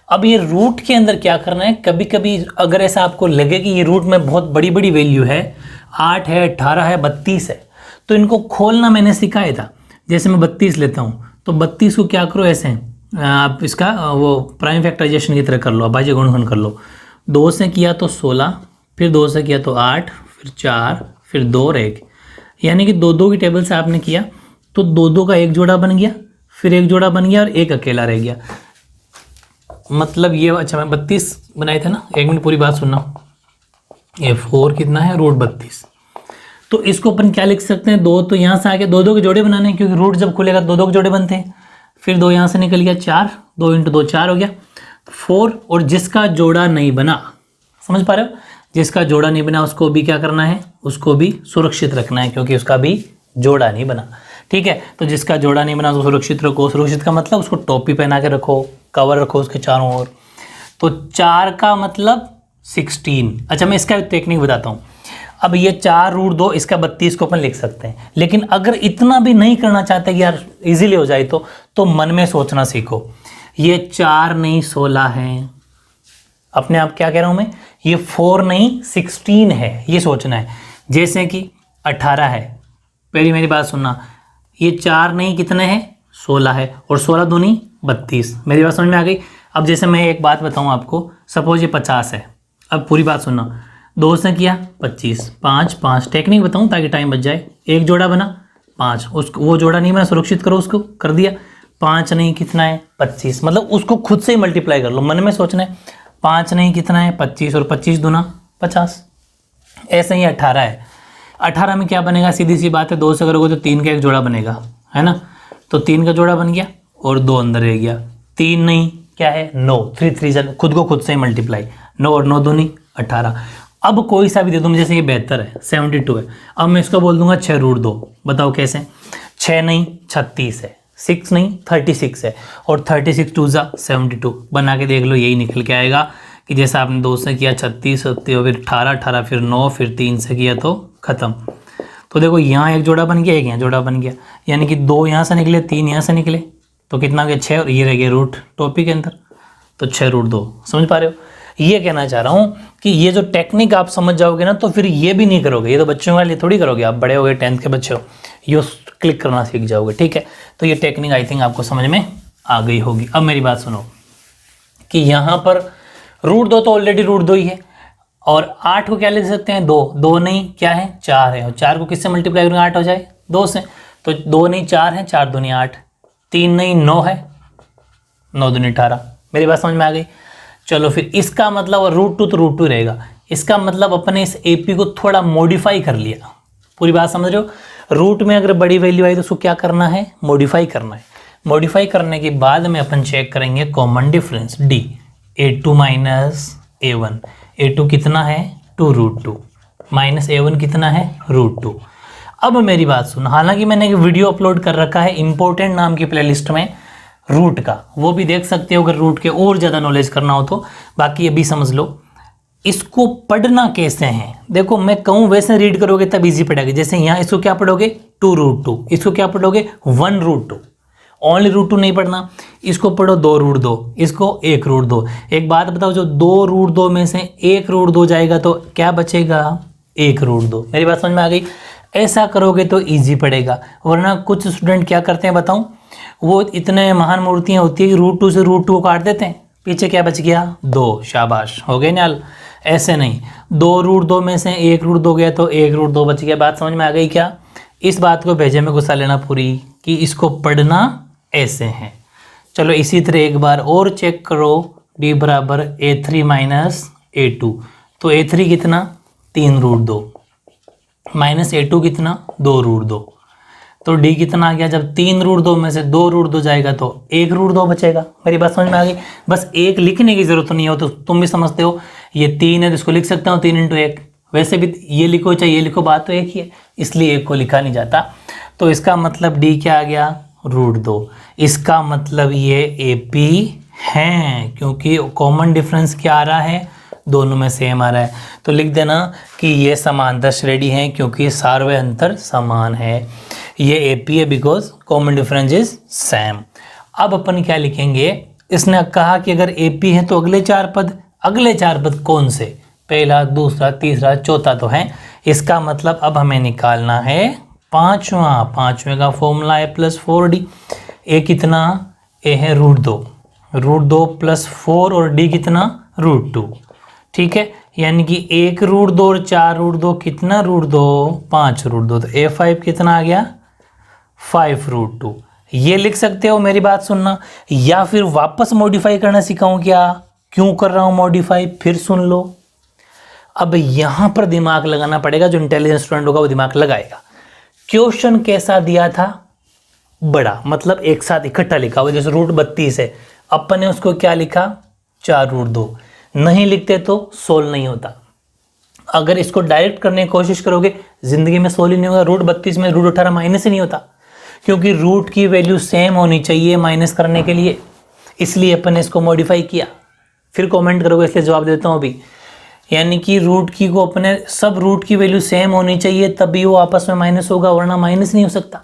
अब ये रूट के अंदर क्या करना है, कभी कभी अगर ऐसा आपको लगे कि ये रूट में बहुत बड़ी बड़ी वैल्यू है, 8 है, 18 है, 32 है, तो इनको खोलना मैंने सिखाया था। जैसे मैं 32 लेता हूँ तो 32 को क्या करो, ऐसे आप इसका वो प्राइम फैक्टराइजेशन की तरह कर लो, अभाज्य गुणनखंड कर लो। 2 से किया तो 16, फिर 2 से किया तो 8, फिर 4, फिर 2 और 1, यानी कि 2 की टेबल से आपने किया तो 2 का एक जोड़ा बन गया, फिर एक जोड़ा बन गया और एक अकेला रह गया। मतलब ये, अच्छा मैं 32 बनाए थे ना, 1 मिनट पूरी बात सुनना। ये 4 कितना है, √32। तो इसको अपन क्या लिख सकते हैं, 2 तो यहाँ से आके 2 के जोड़े बनाने हैं, क्योंकि रूट जब खुलेगा 2 के जोड़े बनते हैं। फिर 2 यहाँ से निकल गया, 4, 2 × 2 4 हो गया, 4। और जिसका जोड़ा नहीं बना, समझ पा रहे हो, जिसका जोड़ा नहीं बना उसको भी क्या करना है, उसको भी सुरक्षित रखना है, क्योंकि उसका भी जोड़ा नहीं बना, ठीक है। तो जिसका जोड़ा नहीं बना उसको सुरक्षित रखो। सुरक्षित का मतलब उसको टोपी पहना के रखो, कवर रखो उसके चारों ओर। तो 4 का मतलब 16। अच्छा मैं इसका टेक्निक बताता हूँ। अब ये 4 √2, इसका 32 को अपन लिख सकते हैं, लेकिन अगर इतना भी नहीं करना चाहते कि यार इजीली हो जाए तो मन में सोचना सीखो। ये 4 नहीं 16 है, अपने आप क्या कह रहा हूँ मैं, ये 4 नहीं 16 है, ये सोचना है। जैसे कि 18 है, पहली मेरी बात सुनना, ये 4 नहीं कितने हैं, 16 है, और 16 दूनी 32। मेरी बात समझ में आ गई। अब जैसे मैं एक बात बताऊं आपको, सपोज ये 50 है, अब पूरी बात सुनना, 2 से किया 25, 5 5 टेक्निक बताऊं ताकि टाइम बच जाए। एक जोड़ा बना 5, उसको वो जोड़ा नहीं बना, सुरक्षित करो, उसको कर दिया। 5 नहीं कितना है, 25, मतलब उसको खुद से ही मल्टीप्लाई कर लो, मन में सोचना है। 5 नहीं कितना है, 25, और 25 दूना 50। ऐसे ही 18 है, 18 में क्या बनेगा, सीधी सी बात है, 2 से करोगे तो 3 का एक जोड़ा बनेगा, है ना। तो 3 का जोड़ा बन गया और 2 अंदर रह गया। 3 नहीं क्या है, 9, 3 3 खुद को खुद से ही मल्टीप्लाई, 9 और 9 दूनी 18। अब कोई सा भी दे दूँ, जैसे ये 72 है, 72 है, अब मैं इसको बोल दूंगा 6 √2। बताओ कैसे, 6 नहीं 36 है, 6 नहीं 36 है, और 36 2 × 72 बना के देख लो, यही निकल के आएगा कि जैसा आपने 2 से किया 36, फिर 18, 18 फिर 9, फिर 3 से किया तो खत्म। तो देखो यहाँ एक जोड़ा बन गया, एक यहाँ जोड़ा बन गया, यानी कि 2 यहाँ से निकले, 3 यहाँ से निकले, तो कितना गया 6, और ये रह गया रूट टॉपिक के अंदर, तो 6 √2। समझ पा रहे हो, ये कहना चाह रहा हूँ कि ये जो टेक्निक आप समझ जाओगे ना, तो फिर ये भी नहीं करोगे। ये तो बच्चों के लिए थोड़ी करोगे, आप बड़े हो गए, 10th के बच्चे हो, ये क्लिक करना सीख जाओगे, ठीक है। तो ये टेक्निक आई थिंक आपको समझ में आ गई होगी। अब मेरी बात सुनो कि यहाँ पर √2 तो ऑलरेडी √2 ही है, और 8 को क्या लिख सकते हैं, 2 नहीं क्या है, 4 है, और 4 को किससे मल्टीप्लाई करेंगे, 8 हो जाए 2 से, तो 2 नहीं 4 है, 4 दूनी 8, 3 नहीं 9 है, 9 दूनी 18। मेरी बात समझ में आ गई। चलो फिर इसका मतलब, और √2 तो √2 रहेगा, इसका मतलब अपने इस एपी को थोड़ा मॉडिफाई कर लिया। पूरी बात समझ रहे हो, रूट में अगर बड़ी वैल्यू आई तो उसको क्या करना है, मॉडिफाई करना है। मॉडिफाई करने के बाद में अपन चेक करेंगे common difference D, A2 - A1, A2 कितना है 2 √2 माइनस A1 कितना है √2। अब मेरी बात सुन, हालांकि मैंने एक वीडियो अपलोड कर रखा है इंपॉर्टेंट नाम की प्लेलिस्ट में रूट का, वो भी देख सकते हो अगर रूट के और ज़्यादा नॉलेज करना हो तो। बाकी ये भी समझ लो, इसको पढ़ना कैसे है, देखो मैं कहूँ वैसे रीड करोगे तब इजी पड़ेगा। जैसे यहाँ इसको क्या पढ़ोगे, 2√2। इसको क्या पढ़ोगे 1√2। ओनली √2 नहीं पढ़ना, इसको पढ़ो 2√2, इसको 1√2। एक बात बताओ, जो 2√2 में से 1√2 जाएगा तो क्या बचेगा 1√2। मेरी बात समझ में आ गई। ऐसा करोगे तो इजी पड़ेगा, वरना कुछ स्टूडेंट क्या करते हैं बताऊं, वो इतने महान मूर्तियां होती है कि √2 से √2 को काट देते हैं, पीछे क्या बच गया 2, शाबाश हो गए नाल। ऐसे नहीं, 2√2 में से 1√2 गया तो 1√2 बच गया। बात समझ में आ गई क्या। इस बात को भेजे में गुस्सा लेना पूरी कि इसको पढ़ना ऐसे है। चलो इसी तरह एक बार और चेक करो, d बराबर a3 माइनस a2, तो a3 कितना 3√2 माइनस a2 कितना 2√2, तो d कितना आ गया। जब 3√2 में से 2√2 जाएगा तो 1√2 बचेगा। मेरी बात समझ में आ गई। बस एक लिखने की जरूरत नहीं हो, तो तुम भी समझते हो ये 3 है तो इसको लिख सकता हूँ 3 × 1। वैसे भी ये लिखो चाहे ये लिखो, बात तो एक ही है, इसलिए एक को लिखा नहीं जाता। तो इसका मतलब d क्या आ गया √2। इसका मतलब ये AP हैं, क्योंकि कॉमन डिफरेंस क्या आ रहा है, दोनों में सेम आ रहा है। तो लिख देना कि ये समांतर श्रेणी है, क्योंकि सार्वय अंतर समान है। ये AP है because common difference is same. अब अपन क्या लिखेंगे, इसने कहा कि अगर AP है तो अगले चार पद कौन से, पहला दूसरा तीसरा चौथा तो है। इसका मतलब अब हमें निकालना है पांचवें का फॉर्मूला है +4d। ए कितना, ए है √2 प्लस 4 और d कितना √2। ठीक है, यानी कि 1√2 और 4√2 कितना √2 5√2, तो a5 कितना आ गया 5√2। ये लिख सकते हो। मेरी बात सुनना, या फिर वापस मॉडिफाई करना सिखाऊं क्या, क्यों कर रहा हूं मॉडिफाई, फिर सुन लो। अब यहां पर दिमाग लगाना पड़ेगा, जो इंटेलिजेंट स्टूडेंट होगा वो दिमाग लगाएगा। क्वेश्चन कैसा दिया था, बड़ा, मतलब एक साथ इकट्ठा लिखा हुआ, जैसे √32 है, अपन ने उसको क्या लिखा 4√2। नहीं लिखते तो सोल्व नहीं होता। अगर इसको डायरेक्ट करने की कोशिश करोगे जिंदगी में सोल्व ही नहीं होगा। √32 में √18 माइनस ही नहीं होता, क्योंकि रूट की वैल्यू सेम होनी चाहिए माइनस करने के लिए, इसलिए अपन ने इसको मॉडिफाई किया। फिर कमेंट करोगे इसलिए जवाब देता हूँ अभी। यानी कि रूट की को अपने सब रूट की वैल्यू सेम होनी चाहिए, तभी वो आपस में माइनस होगा, वरना माइनस नहीं हो सकता।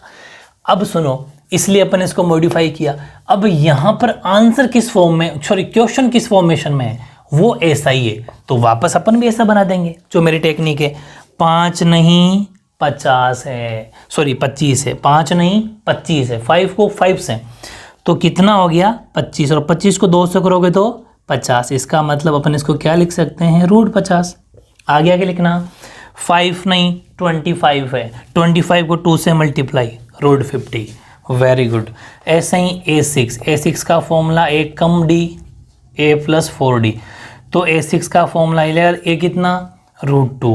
अब सुनो, इसलिए अपन इसको मॉडिफाई किया। अब यहाँ पर आंसर किस फॉर्म में, सॉरी क्वेश्चन किस फॉर्मेशन में है, वो ऐसा ही है, तो वापस अपन भी ऐसा बना देंगे जो मेरी टेक्निक है। 5 नहीं 50 है, सॉरी 25 है, 5 नहीं 25 है, 5 को 5 से, तो कितना हो गया 25, और 25 को 2 से करोगे तो 50। इसका मतलब अपन इसको क्या लिख सकते हैं √50। आगे आगे लिखना, 5 नहीं 25 है, 25 को 2 से मल्टीप्लाई √50। Very good. ऐसे ही A6 का formula a come d a + 4d, तो A6 का फॉर्मूला ए कितना √2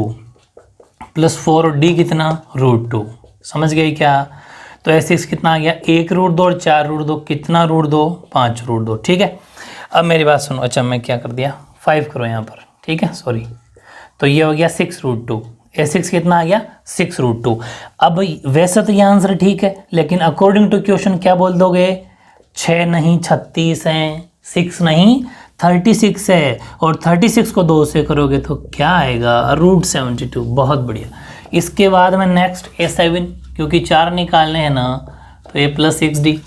+ 4 और d कितना √2। समझ गए क्या। तो A6 कितना आ गया 1√2 और 4√2 कितना √2 5√2। ठीक है, अब मेरी बात सुनो। अच्छा मैं क्या कर दिया 5 करो यहाँ पर, ठीक है सॉरी। तो ये हो गया 6√2। A6 कितना आ गया 6√2। अब वैसे तो ये आंसर ठीक है, लेकिन अकॉर्डिंग टू क्वेश्चन क्या बोल दोगे, 6 नहीं 36 हैं, 6 नहीं 36 है, और 36 को 2 से करोगे तो क्या आएगा √72। बहुत बढ़िया। इसके बाद में नेक्स्ट A7, क्योंकि 4 निकालने हैं ना, तो a + 6d,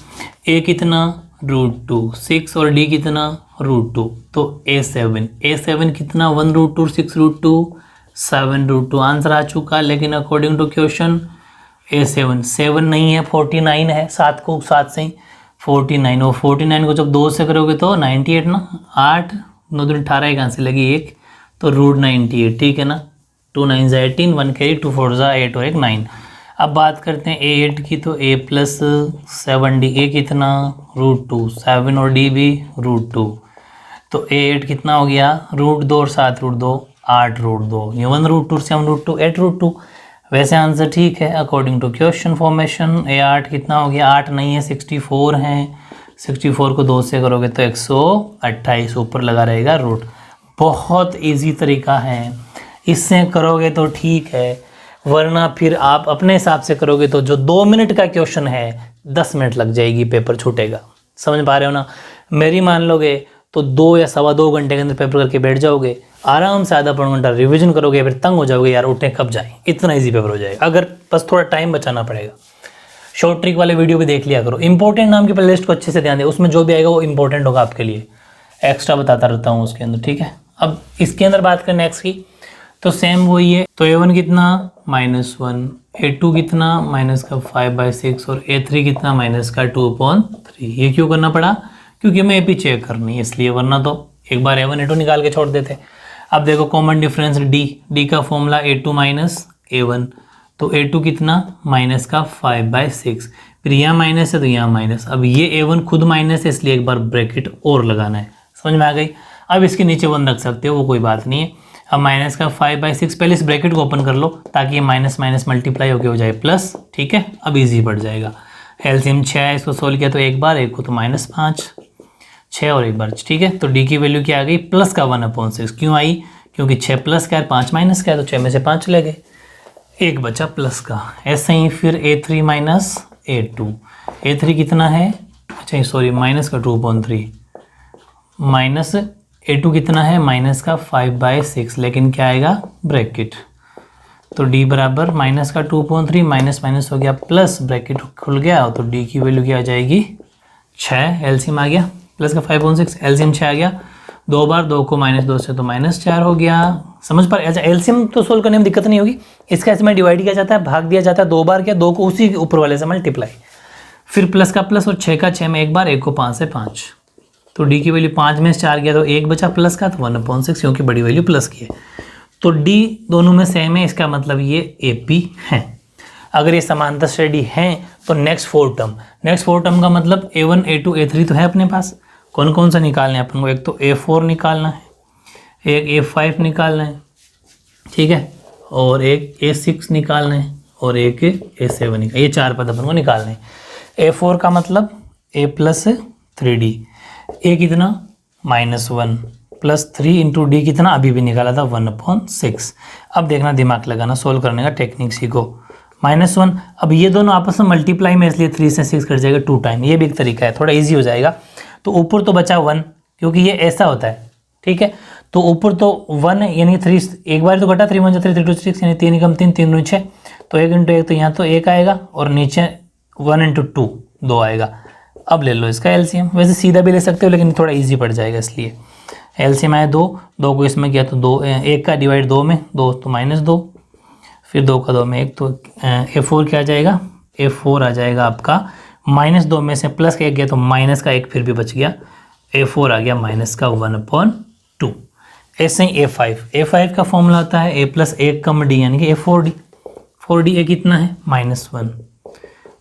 a कितना √2 6 और d कितना √2, तो A7 कितना 1√2 6√2 7√2। आंसर आ चुका, लेकिन अकॉर्डिंग टू क्वेश्चन A7 7 नहीं है 49 है, 7 को 7 से ही 49, और 49 को जब 2 से करोगे तो 98 ना, 8 9 2 18 कहाँ से लगी 1, तो √98। ठीक है ना, 2 9 18, 1 कैरी 2 4 8 और 1 9। अब बात करते हैं A8 की, तो a + 7d, a कितना √2 7 और d भी √2, तो A8 कितना हो गया √2 और 7√2 8√2, ये 1√2 7√2 8√2। वैसे आंसर ठीक है according to question formation. A8 कितना हो गया 8 नहीं है 64 है, 64 को 2 से करोगे तो 128, ऊपर लगा रहेगा रूट। बहुत इजी तरीका है, इससे करोगे तो ठीक है, वरना फिर आप अपने हिसाब से करोगे तो जो 2 मिनट का क्वेश्चन है 10 मिनट लग जाएगी, पेपर छूटेगा। समझ पा रहे हो ना। मेरी मान लोगे तो 2 या सवा 2 घंटे के अंदर पेपर करके बैठ जाओगे, आराम से आधा पौन घंटा रिवीजन करोगे, फिर तंग हो जाओगे यार उठे कब जाएं, इतना इजी पेपर हो जाएगा, अगर बस थोड़ा टाइम बचाना पड़ेगा। शॉर्ट ट्रिक वाले वीडियो भी देख लिया करो, इंपॉर्टेंट नाम की प्लेलिस्ट को अच्छे से ध्यान दे, उसमें जो भी आएगा वो इंपॉर्टेंट होगा आपके लिए, एक्स्ट्रा बताता रहता हूँ उसके अंदर, ठीक है। अब इसके अंदर बात करें नेक्स्ट की, तो सेम वही है, तो A1 कितना -1, A2 कितना -5/6 और A3 कितना -2/3। ये क्यों करना पड़ा? क्योंकि हमें AP चेक करनी है इसलिए, वरना तो एक बार A1 A2 निकाल के छोड़ देते। अब देखो कॉमन डिफरेंस D का फॉर्मूला A2 - A1, तो A2 कितना -5/6, फिर यहाँ माइनस है तो यहाँ माइनस। अब ये A1 खुद माइनस है इसलिए एक बार ब्रैकेट और लगाना है, समझ में आ गई। अब इसके नीचे 1 रख सकते हो, वो कोई बात नहीं है। अब -5/6, पहले इस ब्रैकेट को ओपन कर लो ताकि ये माइनस माइनस मल्टीप्लाई होकर हो जाए प्लस, ठीक है। अब इजी पड़ जाएगा। एलसीएम 6 है, इसको सोल्व किया तो एक बार, एक को तो -5, 6 और एक बार, ठीक है। तो डी की वैल्यू क्या आ गई? प्लस का 1/6। क्यों आई? क्योंकि 6 प्लस का है, 5 माइनस का है, तो 6 में से 5 चले गए, एक बचा प्लस का। ऐसे ही फिर A3 - A2, A3 कितना है, अच्छा सॉरी माइनस का 2/3, माइनस A2 कितना है माइनस का 5/6, लेकिन क्या आएगा ब्रैकेट, तो D बराबर माइनस का 2/3 माइनस माइनस हो गया प्लस, ब्रैकेट खुल गया, तो D की वैल्यू क्या आ जाएगी 6, एलसीएम आ गया, प्लस का 5/6 एलसीएम 6 आ गया, 2 बार 2 को -2 से तो -4 हो गया, समझ पर। अच्छा एलसीएम तो सोल्व करने में दिक्कत नहीं होगी, इसका इसमें डिवाइड किया जाता है, भाग दिया जाता है 2 बार, क्या 2 को उसी ऊपर वाले से मल्टीप्लाई, फिर प्लस का प्लस और 6 का 6 में एक बार, 1 को 5 से 5, तो D की वैल्यू 5 में से 4 गया तो 1 बचा प्लस का, तो 1/6 क्योंकि बड़ी वैल्यू प्लस की है, तो D दोनों में सेम है, इसका मतलब ये AP है। अगर ये समांतर श्रेणी है तो नेक्स्ट 4 टर्म का मतलब A1 A2 A3 तो है अपने पास, कौन कौन सा निकालना है अपन को? एक तो A4 निकालना है, एक A5 निकालना है, ठीक है, और एक A6 निकालना है, और एक A7 निकालना, ये 4 पद अपन को निकालने हैं। A4 का मतलब A + 3D, A कितना -1 + 3 × D कितना अभी भी निकाला था 1/6। अब देखना दिमाग लगाना, सोल्व करने का टेक्निक सीखो। -1, अब ये दोनों आपस में मल्टीप्लाई में, इसलिए 3 से 6 कट जाएगा 2 टाइम, ये भी एक तरीका है, थोड़ा इजी हो जाएगा। तो ऊपर तो बचा 1, क्योंकि ये ऐसा होता है, ठीक है, तो ऊपर तो 1 है, यानी 3 एक बार तो कटा, 3 1 3 3 2 6, यानी 3 × 3 3 9 6, तो 1 × 1 तो यहाँ तो 1 आएगा, और नीचे 1 × 2 2 आएगा। अब ले लो इसका एलसीएम, वैसे सीधा भी ले सकते हो लेकिन थोड़ा इजी पड़ जाएगा, इसलिए एलसीएम आया 2, 2 को इसमें किया तो 2, 1 का डिवाइड 2 में, 2 तो -2, फिर 2 का 2 में 1, तो A4 क्या आ जाएगा? A4 आ जाएगा आपका -2 में से प्लस का 1 गया तो माइनस का 1 फिर भी बच गया, A4 आ गया माइनस का 1/2। ऐसे ही A5 का फॉर्मूला होता है A + 1 D यानी कि A4D, 4D A कितना है -1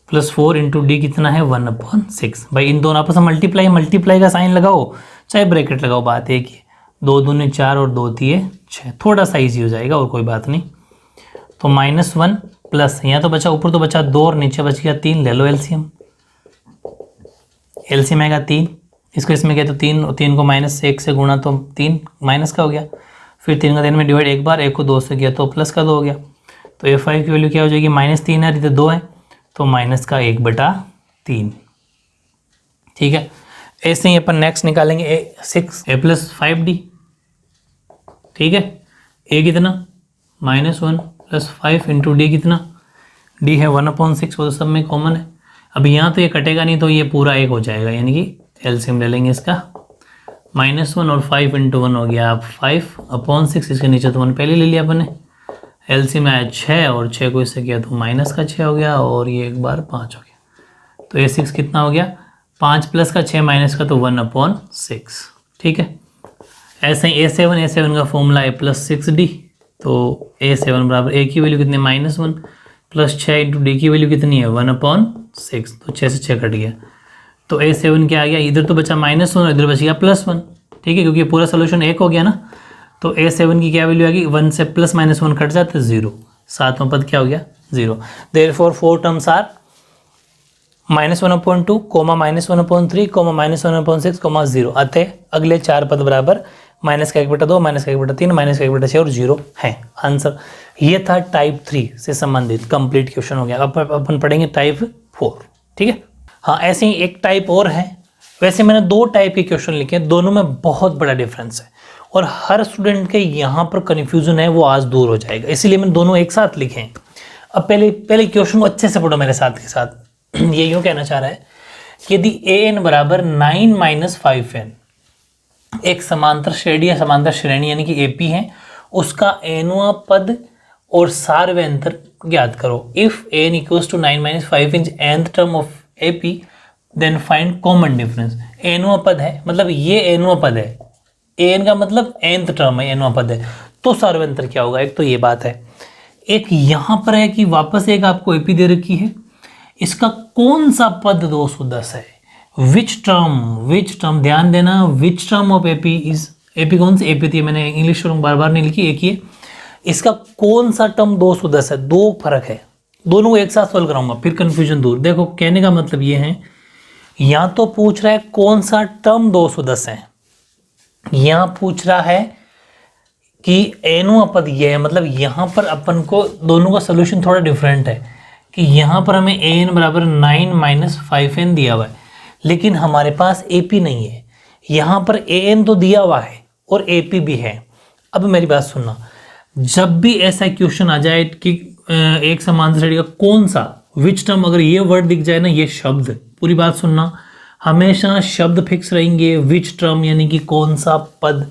+ 4 × D कितना है 1/6। भाई इन दोनों आपस में मल्टीप्लाई का साइन लगाओ चाहे ब्रैकेट लगाओ, बात एक ही है, 2 दूने 4 और 2 3 6, थोड़ा सा ईजी हो जाएगा और कोई बात नहीं। तो -1 प्लस यहाँ तो बचा, ऊपर तो बचा 2 और नीचे बच गया 3, ले लो एलसीएम आएगा 3, इसको इसमें किया तो 3, 3 को -1 से गुणा तो 3 माइनस का हो गया, फिर 3 का 3 में डिवाइड एक बार, 1 को 2 से किया तो प्लस का 2 हो गया, तो A5 की वैल्यू क्या हो जाएगी -3 है, इधर 2 है तो -1/3, ठीक है। ऐसे ही अपन नेक्स्ट निकालेंगे A6 A + 5D, ठीक है, A कितना -1 + 5 × D कितना, D है 1/6, वो तो सब में कॉमन है। अब यहाँ तो ये कटेगा नहीं तो ये पूरा 1 हो जाएगा, यानी कि एलसीएम ले लेंगे इसका, -1 और 5 × 1 हो गया 5/6, इसके नीचे तो 1 पहले ले लिया अपन ने, एलसीएम आया 6 और 6 को इससे किया तो -6 हो गया, और ये एक बार 5 हो गया, तो A6 कितना हो गया 5 प्लस का 6 माइनस का तो 1/6, ठीक है। ऐसे ही A7 का फॉर्मूला A + 6D, तो A7 बराबर A की वैल्यू कितनी -1 + 6 × D की वैल्यू कितनी है 1/6, तो 6 से 6 कट गया, तो A7 क्या आ गया, इधर तो बचा -1 और इधर बच गया +1, ठीक है, क्योंकि पूरा सोल्यूशन 1 हो गया ना, तो A7 की क्या वैल्यू आ गई, 1 से +-1 कट जाता है 0, सातवां पद क्या हो गया 0। देयरफॉर 4 टर्म्स आर -1/2, -1/3, -1/6, 0, अतः अगले 4 पद बराबर -1/2, -1/3, -1/6 और 0 है आंसर। ये था टाइप 3 से संबंधित कंप्लीट क्वेश्चन हो गया। अब अपन पढ़ेंगे टाइप 4, ठीक है। हाँ, ऐसे ही एक टाइप और है वैसे मैंने 2 टाइप के क्वेश्चन लिखे हैं, दोनों में बहुत बड़ा डिफरेंस है और हर स्टूडेंट के यहाँ पर कन्फ्यूजन है वो आज दूर हो जाएगा, इसीलिए मैंने दोनों एक साथ लिखे हैं। अब पहले क्वेश्चन को अच्छे से पढ़ो मेरे साथ के साथ। ये यूँ कहना चाह रहा है कि यदि an बराबर 9 - 5n एक समांतर श्रेणी या समांतर श्रेणी यानी कि AP है, उसका nवां पद और सार्वयंतर ज्ञात करो। If n = 9 - 5 is nth term of AP then find common difference. nवां पद है, मतलब ये nवां पद है, an का मतलब nth टर्म है, nवां पद है, तो सार्वयंतर क्या होगा? एक तो ये बात है। एक यहाँ पर है कि वापस एक आपको AP दे रखी है, इसका कौन सा पद 210 है? विच टर्म ध्यान देना, which term of AP is, AP कौन सी AP थी, मैंने इंग्लिश टर्म बार बार नहीं लिखी, एक ही है। इसका कौन सा टर्म 210 है? 2 फर्क है, दोनों को एक साथ सोल्व कराऊंगा फिर कंफ्यूजन दूर। देखो कहने का मतलब ये है, यहाँ तो पूछ रहा है कौन सा टर्म 210 है, यहाँ पूछ रहा है कि nवां पद ये है, मतलब यहाँ पर अपन को दोनों का सोल्यूशन थोड़ा डिफरेंट है कि यहाँ पर हमें an बराबर 9 - 5n दिया हुआ है, लेकिन हमारे पास AP नहीं है। यहाँ पर an तो दिया हुआ है और AP भी है। अब मेरी बात सुनना, जब भी ऐसा क्वेश्चन आ जाए कि एक समांतर श्रेणी का कौन सा, विच टर्म, अगर ये वर्ड दिख जाए ना, ये शब्द, पूरी बात सुनना, हमेशा शब्द फिक्स रहेंगे। विच टर्म यानी कि कौन सा पद,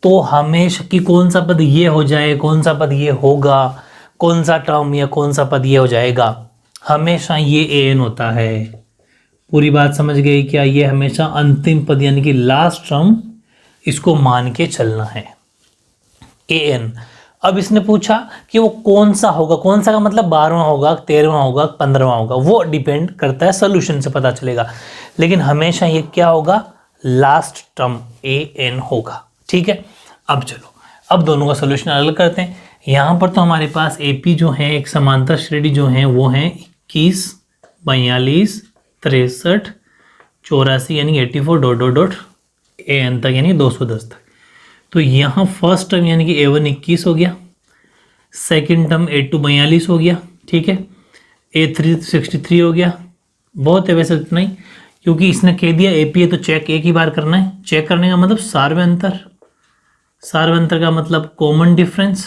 तो हमेशा कि कौन सा पद ये हो जाए, कौन सा पद ये होगा, कौन सा टर्म या कौन सा पद ये हो जाएगा, हमेशा ये an होता है। पूरी बात समझ गई क्या? ये हमेशा अंतिम पद यानी कि लास्ट टर्म, इसको मान के चलना है an। अब इसने पूछा कि वो कौन सा होगा, कौन सा का मतलब 12वां होगा, 13वां होगा, 15वां होगा, वो डिपेंड करता है, सोल्यूशन से पता चलेगा, लेकिन हमेशा ये क्या होगा? लास्ट टर्म an होगा। ठीक है, अब चलो अब दोनों का सोल्यूशन अलग करते हैं। यहाँ पर तो हमारे पास AP जो है, एक समांतर श्रेणी जो है वो है 21, 42, 63, 84 यानी 84 ... an तक यानी 210 तक। तो यहाँ फर्स्ट टर्म यानी कि A1 21 हो गया, सेकंड टर्म A2 42 हो गया, ठीक है, A3 63 हो गया। बहुत है वैसे इतना ही, क्योंकि इसने कह दिया AP है तो चेक एक ही बार करना है। चेक करने का मतलब सार्वयंतर, सार्वयंतर का मतलब कॉमन डिफरेंस,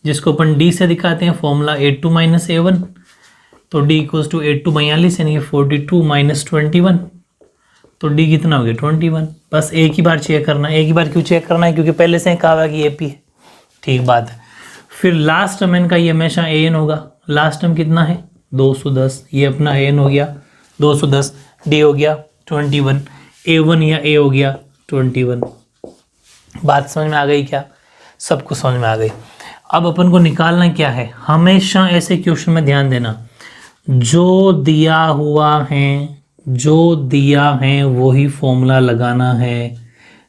जिसको अपन D से दिखाते हैं, फॉर्मूला A2 - A1, तो D = A2 42 यानी कि 42 - 21, तो D कितना हो गया? 21। बस एक ही बार चेक करना है। एक ही बार क्यों चेक करना है? क्योंकि पहले से कहा हुआ कि AP है, ठीक बात है। फिर लास्ट टर्म इनका ये हमेशा an होगा। लास्ट टर्म कितना है? 210, ये अपना an हो गया 210, D हो गया 21, A1 या A हो गया 21। बात समझ में आ गई क्या? सब कुछ समझ में आ गई। अब अपन को निकालना क्या है? हमेशा ऐसे क्वेश्चन में ध्यान देना, जो दिया हुआ है, जो दिया है वही फॉर्मूला लगाना है,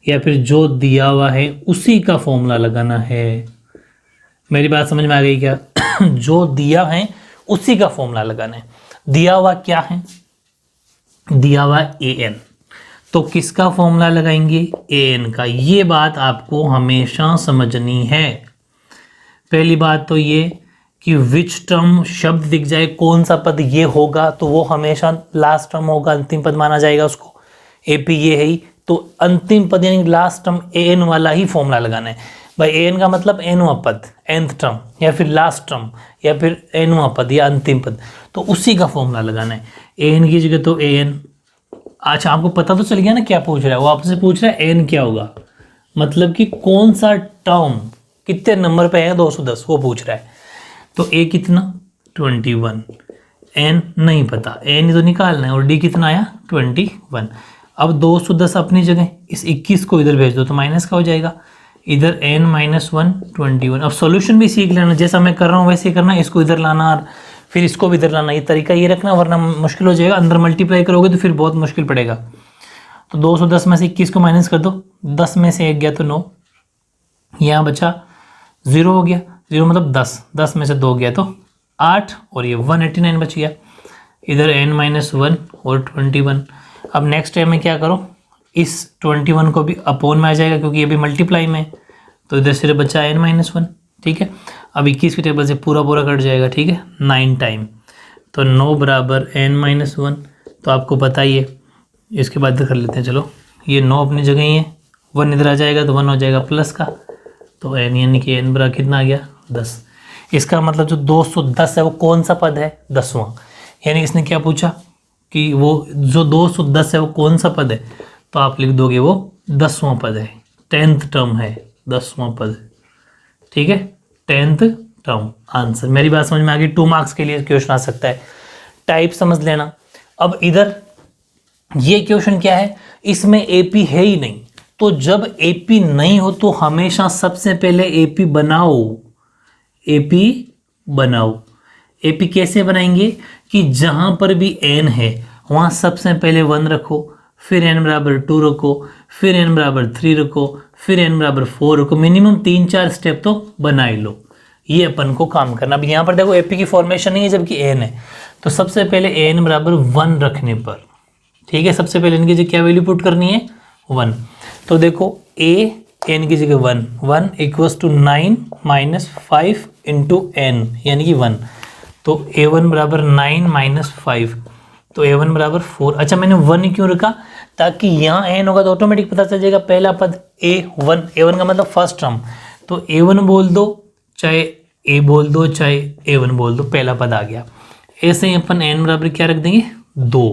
या फिर जो दिया हुआ है उसी का फॉर्मूला लगाना है। मेरी बात समझ में आ गई क्या? जो दिया है उसी का फॉर्मूला लगाना है। दिया हुआ क्या है? दिया हुआ an, तो किसका फॉर्मूला लगाएंगे? an का। ये बात आपको हमेशा समझनी है। पहली बात तो ये कि विच टर्म शब्द दिख जाए, कौन सा पद ये होगा, तो वो हमेशा लास्ट टर्म होगा, अंतिम पद माना जाएगा उसको। AP ये है ही, तो अंतिम पद यानी लास्ट टर्म an वाला ही फॉर्मूला लगाना है भाई। an का मतलब nवां पद, nth टर्म, या फिर लास्ट टर्म, या फिर nवां पद या अंतिम पद, तो उसी का फॉर्मूला लगाना है। an की जगह तो an। अच्छा, आपको पता तो चल गया ना क्या पूछ रहा है? वो आपसे पूछ रहा है n क्या होगा, मतलब कि कौन सा टर्म कितने नंबर पे है 210, वो पूछ रहा है। तो A कितना? 21, n नहीं पता, n तो निकालना है, और D कितना आया? 21। अब 210 अपनी जगह, इस 21 को इधर भेज दो तो माइनस का हो जाएगा, इधर n - 1 21। अब सॉल्यूशन भी सीख लेना, जैसा मैं कर रहा हूँ वैसे ही करना, इसको इधर लाना और फिर इसको भी इधर लाना, ये तरीका ये रखना, वरना मुश्किल हो जाएगा। अंदर मल्टीप्लाई करोगे तो फिर बहुत मुश्किल पड़ेगा। तो 210 में से 21 को माइनस कर दो, 10 में से 1 गया तो 9, यहाँ बचा 0 हो गया, 0 मतलब 10, 10 में से 2 गया तो 8, और ये 189 बच गया। इधर n - 1 और 21। अब नेक्स्ट टाइम में क्या करो, इस 21 को भी अपोन में आ जाएगा क्योंकि ये भी मल्टीप्लाई में, तो इधर सिर्फ बचा n - 1, ठीक है। अब 21 की टेबल से पूरा पूरा कट जाएगा, ठीक है, 9 टाइम, तो 9 बराबर n - 1। तो आपको पता ही है इसके बाद कर लेते हैं। चलो ये 9 अपनी जगह ही है, 1 इधर आ जाएगा तो 1 हो जाएगा प्लस का, तो n यानी कि n बराबर कितना आ गया 10। इसका मतलब जो 210 है वो कौन सा पद है, 10वां। यानी इसने क्या पूछा कि वो जो 210 है वो कौन सा पद है, तो आप लिख दोगे वो 10वां पद है, 10th टर्म है, 10वां पद। ठीक है, 10th टर्म आंसर। मेरी बात समझ में आ गई। 2 मार्क्स के लिए क्वेश्चन आ सकता है, टाइप समझ लेना। अब इधर ये क्वेश्चन क्या है, इसमें एपी है ही नहीं, तो जब एपी नहीं हो तो हमेशा सबसे पहले एपी बनाओ। एपी बनाओ। एपी कैसे बनाएंगे कि जहां पर भी n है वहां सबसे पहले 1 रखो, फिर n बराबर 2 रखो, फिर n बराबर 3 रखो, फिर n बराबर 4 रखो। मिनिमम 3-4 स्टेप तो बना ही लो। ये अपन को काम करना। अब यहाँ पर देखो एपी की फॉर्मेशन नहीं है जबकि n है, तो सबसे पहले n बराबर 1 रखने पर, ठीक है, सबसे पहले n की जगह क्या वैल्यू पुट करनी है 1। तो देखो a n की जगह 1 equals to 9 minus 5 into n यानी कि 1। तो a1 बराबर 9 माइनस 5, तो a1 बराबर 4। अच्छा मैंने 1 क्यों रखा, ताकि यहाँ n होगा तो ऑटोमेटिक पता चल जाएगा पहला पद a1, a1 का मतलब फर्स्ट टर्म। तो a1 बोल दो चाहे a बोल दो चाहे a1 बोल दो, पहला पद आ गया। ऐसे ही अपन n बराबर क्या रख देंगे 2,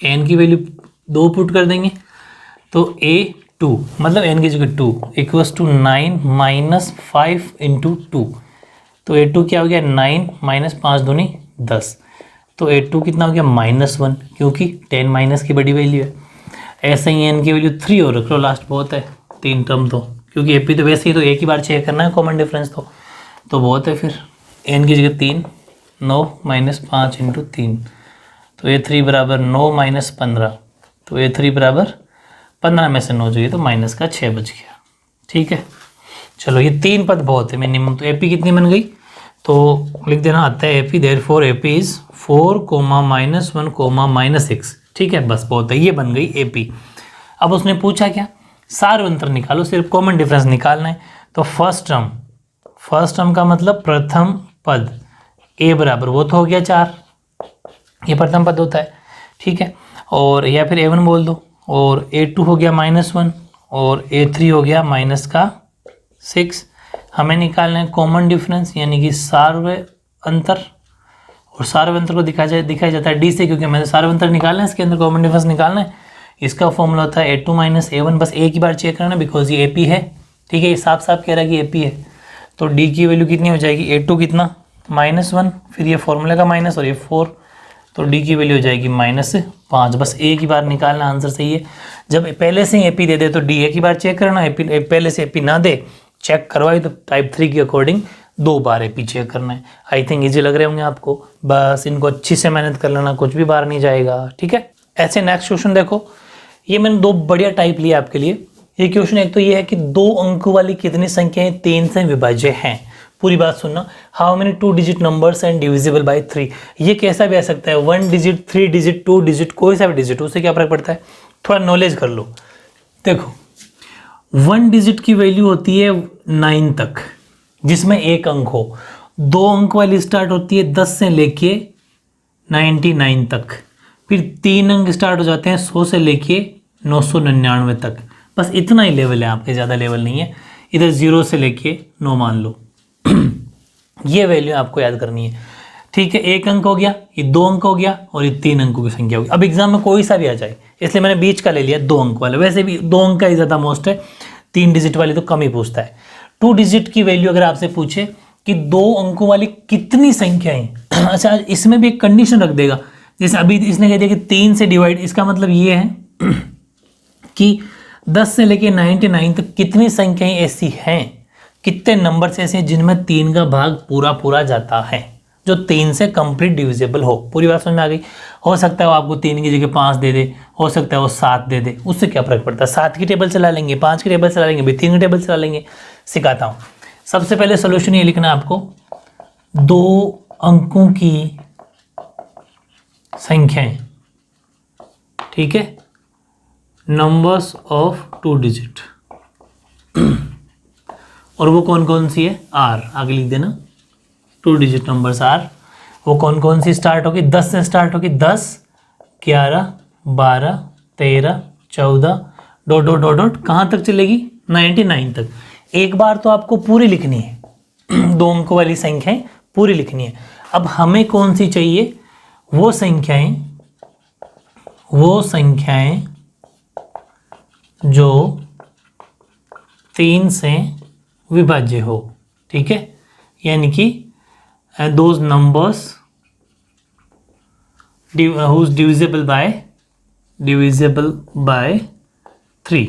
n की वैल्यू 2 पुट कर देंगे, तो a2 मतलब n की जगह 2 इक्वल्स टू 9 माइनस 5 इंटू 2। तो a2 क्या हो गया 9 माइनस 5 दूनी 10, तो a2 कितना हो गया -1, क्योंकि 10 माइनस की बड़ी वैल्यू है। ऐसे ही n की वैल्यू 3 और रख लो लास्ट, बहुत है 3 टर्म तो, क्योंकि एपी तो वैसे ही तो एक ही बार चेक करना है कॉमन डिफरेंस, तो बहुत है। फिर n की जगह 3, 9 माइनस 5 इंटू 3, तो a3 बराबर 9 माइनस 15, तो a3 बराबर 15 में से 9 जो तो माइनस का 6 बच गया। ठीक है, चलो ये 3 पद बहुत है मिनिमम। तो एपी कितनी बन गई, तो लिख देना आता है एपी देयरफॉर एपी इज 4 -1 -6। ठीक है, बस बहुत है, ये बन गई एपी। अब उसने पूछा क्या, सार्वंतर निकालो, सिर्फ कॉमन डिफरेंस निकालना है। तो फर्स्ट टर्म का मतलब प्रथम पद a बराबर वो तो हो गया 4, ये प्रथम पद होता है। ठीक है, और या फिर a1 बोल दो, और a2 हो गया -1 और a3 हो गया माइनस का 6। हमें निकालना है कॉमन डिफरेंस यानी कि सार्व अंतर, और सार्व अंतर को दिखाया जाता है डी से, क्योंकि हमें सार्व अंतर निकालना है, इसके अंदर कॉमन डिफरेंस निकालना है। इसका फॉर्मूला होता है a2 माइनस a1, बस एक ही बार चेक करना बिकॉज ये AP है। ठीक है, ये साफ साफ कह रहा है कि AP है, तो D की वैल्यू कितनी हो जाएगी, a2 कितना -1, फिर ये फॉर्मूला का माइनस और ये 4, तो D की वैल्यू हो जाएगी -5। बस एक ही बार निकालना, आंसर सही है। जब पहले से ही AP दे दे तो D एक ही बार चेक करना, पहले से AP ना दे, चेक करवाई तो टाइप 3 के अकॉर्डिंग 2 बार AP चेक करना है। आई थिंक ईजी लग रहे होंगे आपको, बस इनको अच्छी से मेहनत कर लेना, कुछ भी बाहर नहीं जाएगा। ठीक है, ऐसे नेक्स्ट क्वेश्चन देखो, ये मैंने 2 बढ़िया टाइप लिए आपके लिए। ये क्वेश्चन एक तो ये है कि 2 अंक वाली कितनी संख्याएं 3 से विभाज्य हैं। पूरी बात सुनना, how many 2 digit numbers and divisible by 3। ये कैसा भी आ सकता है, 1 डिजिट, 3 डिजिट, 2 डिजिट, कोई सा भी डिजिट, उससे क्या फर्क पड़ता है, थोड़ा नॉलेज कर लो। देखो 1 डिजिट की वैल्यू होती है 9 तक, जिसमें एक अंक हो। 2 अंक वाली स्टार्ट होती है 10 से लेके 99 तक, फिर 3 अंक स्टार्ट हो जाते हैं 100 से लेके 999 तक। बस इतना ही लेवल है आपके, ज़्यादा लेवल नहीं है। इधर 0 से लेके 9 मान लो ये वैल्यू आपको याद करनी है। ठीक है, एक अंक हो गया, ये 2 अंक हो गया, और ये 3 अंकों की संख्या होगी। अब एग्जाम में कोई सा भी आ जाए, इसलिए मैंने बीच का ले लिया 2 अंक वाला। वैसे भी 2 अंक का ही ज़्यादा मोस्ट है, 3 डिजिट वाली तो कम ही पूछता है। 2 डिजिट की वैल्यू अगर आपसे पूछे कि 2 अंकों वाली कितनी संख्याएं अच्छा, इसमें भी एक कंडीशन रख देगा। जैसे अभी इसने कह दिया कि 3 से डिवाइड, इसका मतलब ये है कि 10 से लेके 99 तक कितनी संख्याएं ऐसी हैं, कितने नंबर्स ऐसे हैं जिनमें 3 का भाग पूरा जाता है, जो 3 से कंप्लीट डिविजिबल हो। पूरी बात समझ में आ गई। हो सकता है वो आपको 3 की जगह 5 दे दे, हो सकता है वो 7 दे दे, उससे क्या फर्क पड़ता है। 7 की टेबल चला लेंगे, 5 की टेबल चला लेंगे, भी 3 की टेबल चला लेंगे। सिखाता हूँ। सबसे पहले सोल्यूशन ये लिखना है आपको, 2 अंकों की संख्याएं, ठीक है, नंबर्स ऑफ 2 डिजिट, और वो कौन कौन सी है, R आगे लिख देना। 2 डिजिट नंबर्स R, वो कौन कौन सी स्टार्ट होगी, 10 से स्टार्ट होगी, 10, 11, 12, 13, 14 डॉट डॉट डॉट डॉट कहाँ तक चलेगी 99 तक। एक बार तो आपको पूरी लिखनी है, 2 अंकों वाली संख्याएं पूरी लिखनी है। अब हमें कौन सी चाहिए, वो संख्याएं जो 3 से विभाज्य हो, ठीक है, यानी कि those numbers who's divisible by 3,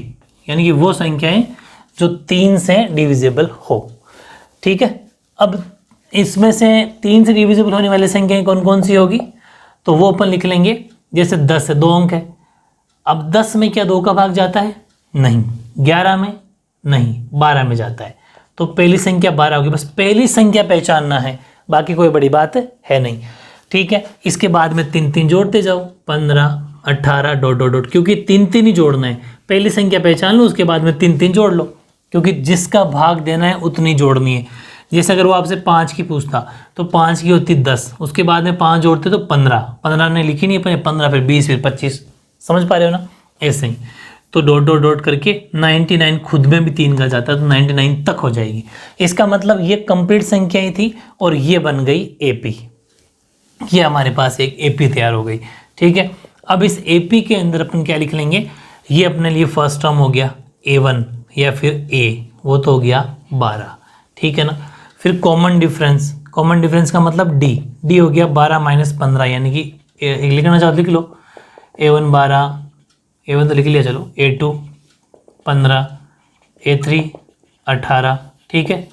यानी कि वो संख्याएं जो 3 से डिविजिबल हो, ठीक है। अब इसमें से 3 से डिविजिबल होने वाली संख्याएं कौन कौन सी होगी, तो वो अपन लिख लेंगे। जैसे 10 से 2 अंक है, अब 10 में क्या 2 का भाग जाता है, नहीं। 11 में नहीं, 12 में जाता है, तो पहली संख्या 12 होगी। बस पहली संख्या पहचानना है, बाकी कोई बड़ी बात है नहीं, ठीक है। इसके बाद में 3 जोड़ते जाओ, 15, 18 डॉट डॉट डॉट, क्योंकि 3 ही जोड़ना है। पहली संख्या पहचान लो, उसके बाद में 3 जोड़ लो, क्योंकि जिसका भाग देना है उतनी जोड़नी है। जैसे अगर वो आपसे 5 की पूछता तो 5 की होती 10, उसके बाद में 5 जोड़ते तो 15 ने लिखी नहीं है, 15 फिर 20 फिर 25, समझ पा रहे हो ना, ऐसे ही। तो डॉट डॉट डॉट करके 99 खुद में भी 3 का जाता है, तो 99 तक हो जाएगी। इसका मतलब ये कंप्लीट संख्याएं थी और ये बन गई एपी, ये हमारे पास एक एपी तैयार हो गई, ठीक है। अब इस एपी के अंदर अपन क्या लिख लेंगे, ये अपने लिए फर्स्ट टर्म हो गया A1 या फिर A, वो तो हो गया 12, ठीक है ना। फिर कॉमन डिफरेंस का मतलब D हो गया 12 माइनस 15, यानी कि लिखना चाहो लिख लो, A1 12, A1 तो लिख लिया, चलो A2 15, A3 18, ठीक है,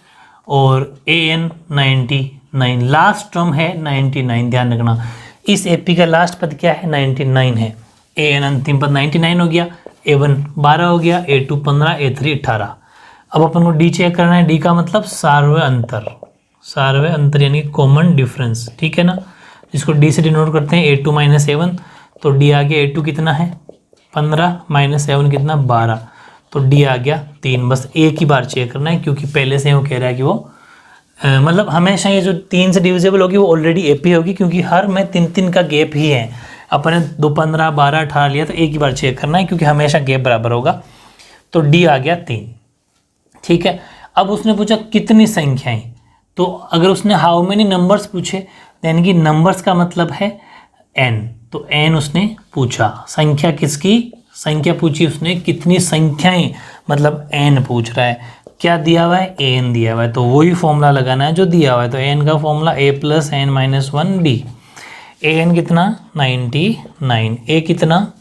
और AN 99, लास्ट टर्म है 99, ध्यान रखना। इस एपी का लास्ट पद क्या है, 99 है। AN अंतिम पद 99 हो गया, A1 12 हो गया, A2 15, A3 18। अब अपन को D चेक करना है, D का मतलब सार्वय अंतर यानी कॉमन डिफरेंस, ठीक है ना, जिसको D से डिनोट करते हैं A2 माइनस A1, तो D आ गया A2 कितना है 15 माइनस A1 कितना 12, तो D आ गया 3। बस एक ही बार चेक करना है, क्योंकि पहले से वो कह रहा है कि वो मतलब हमेशा ये जो 3 से डिविजिबल होगी वो ऑलरेडी एपी होगी, क्योंकि हर में 3 का गैप ही है। अपने 2 15 12 18 लिया, तो एक ही बार चेक करना है, क्योंकि हमेशा गैप बराबर होगा। तो डी आ गया 3, ठीक है। अब उसने पूछा कितनी संख्याएं, तो अगर उसने हाउ मेनी नंबर्स पूछे, यानी कि नंबर्स का मतलब है n, तो n उसने पूछा। संख्या किसकी, संख्या पूछी उसने, कितनी संख्याएं मतलब n पूछ रहा है। क्या दिया हुआ है, an दिया हुआ है, तो वही फॉर्मूला लगाना है जो दिया हुआ है। तो an का formula a plus n minus 1d। an कितना 99, a कितना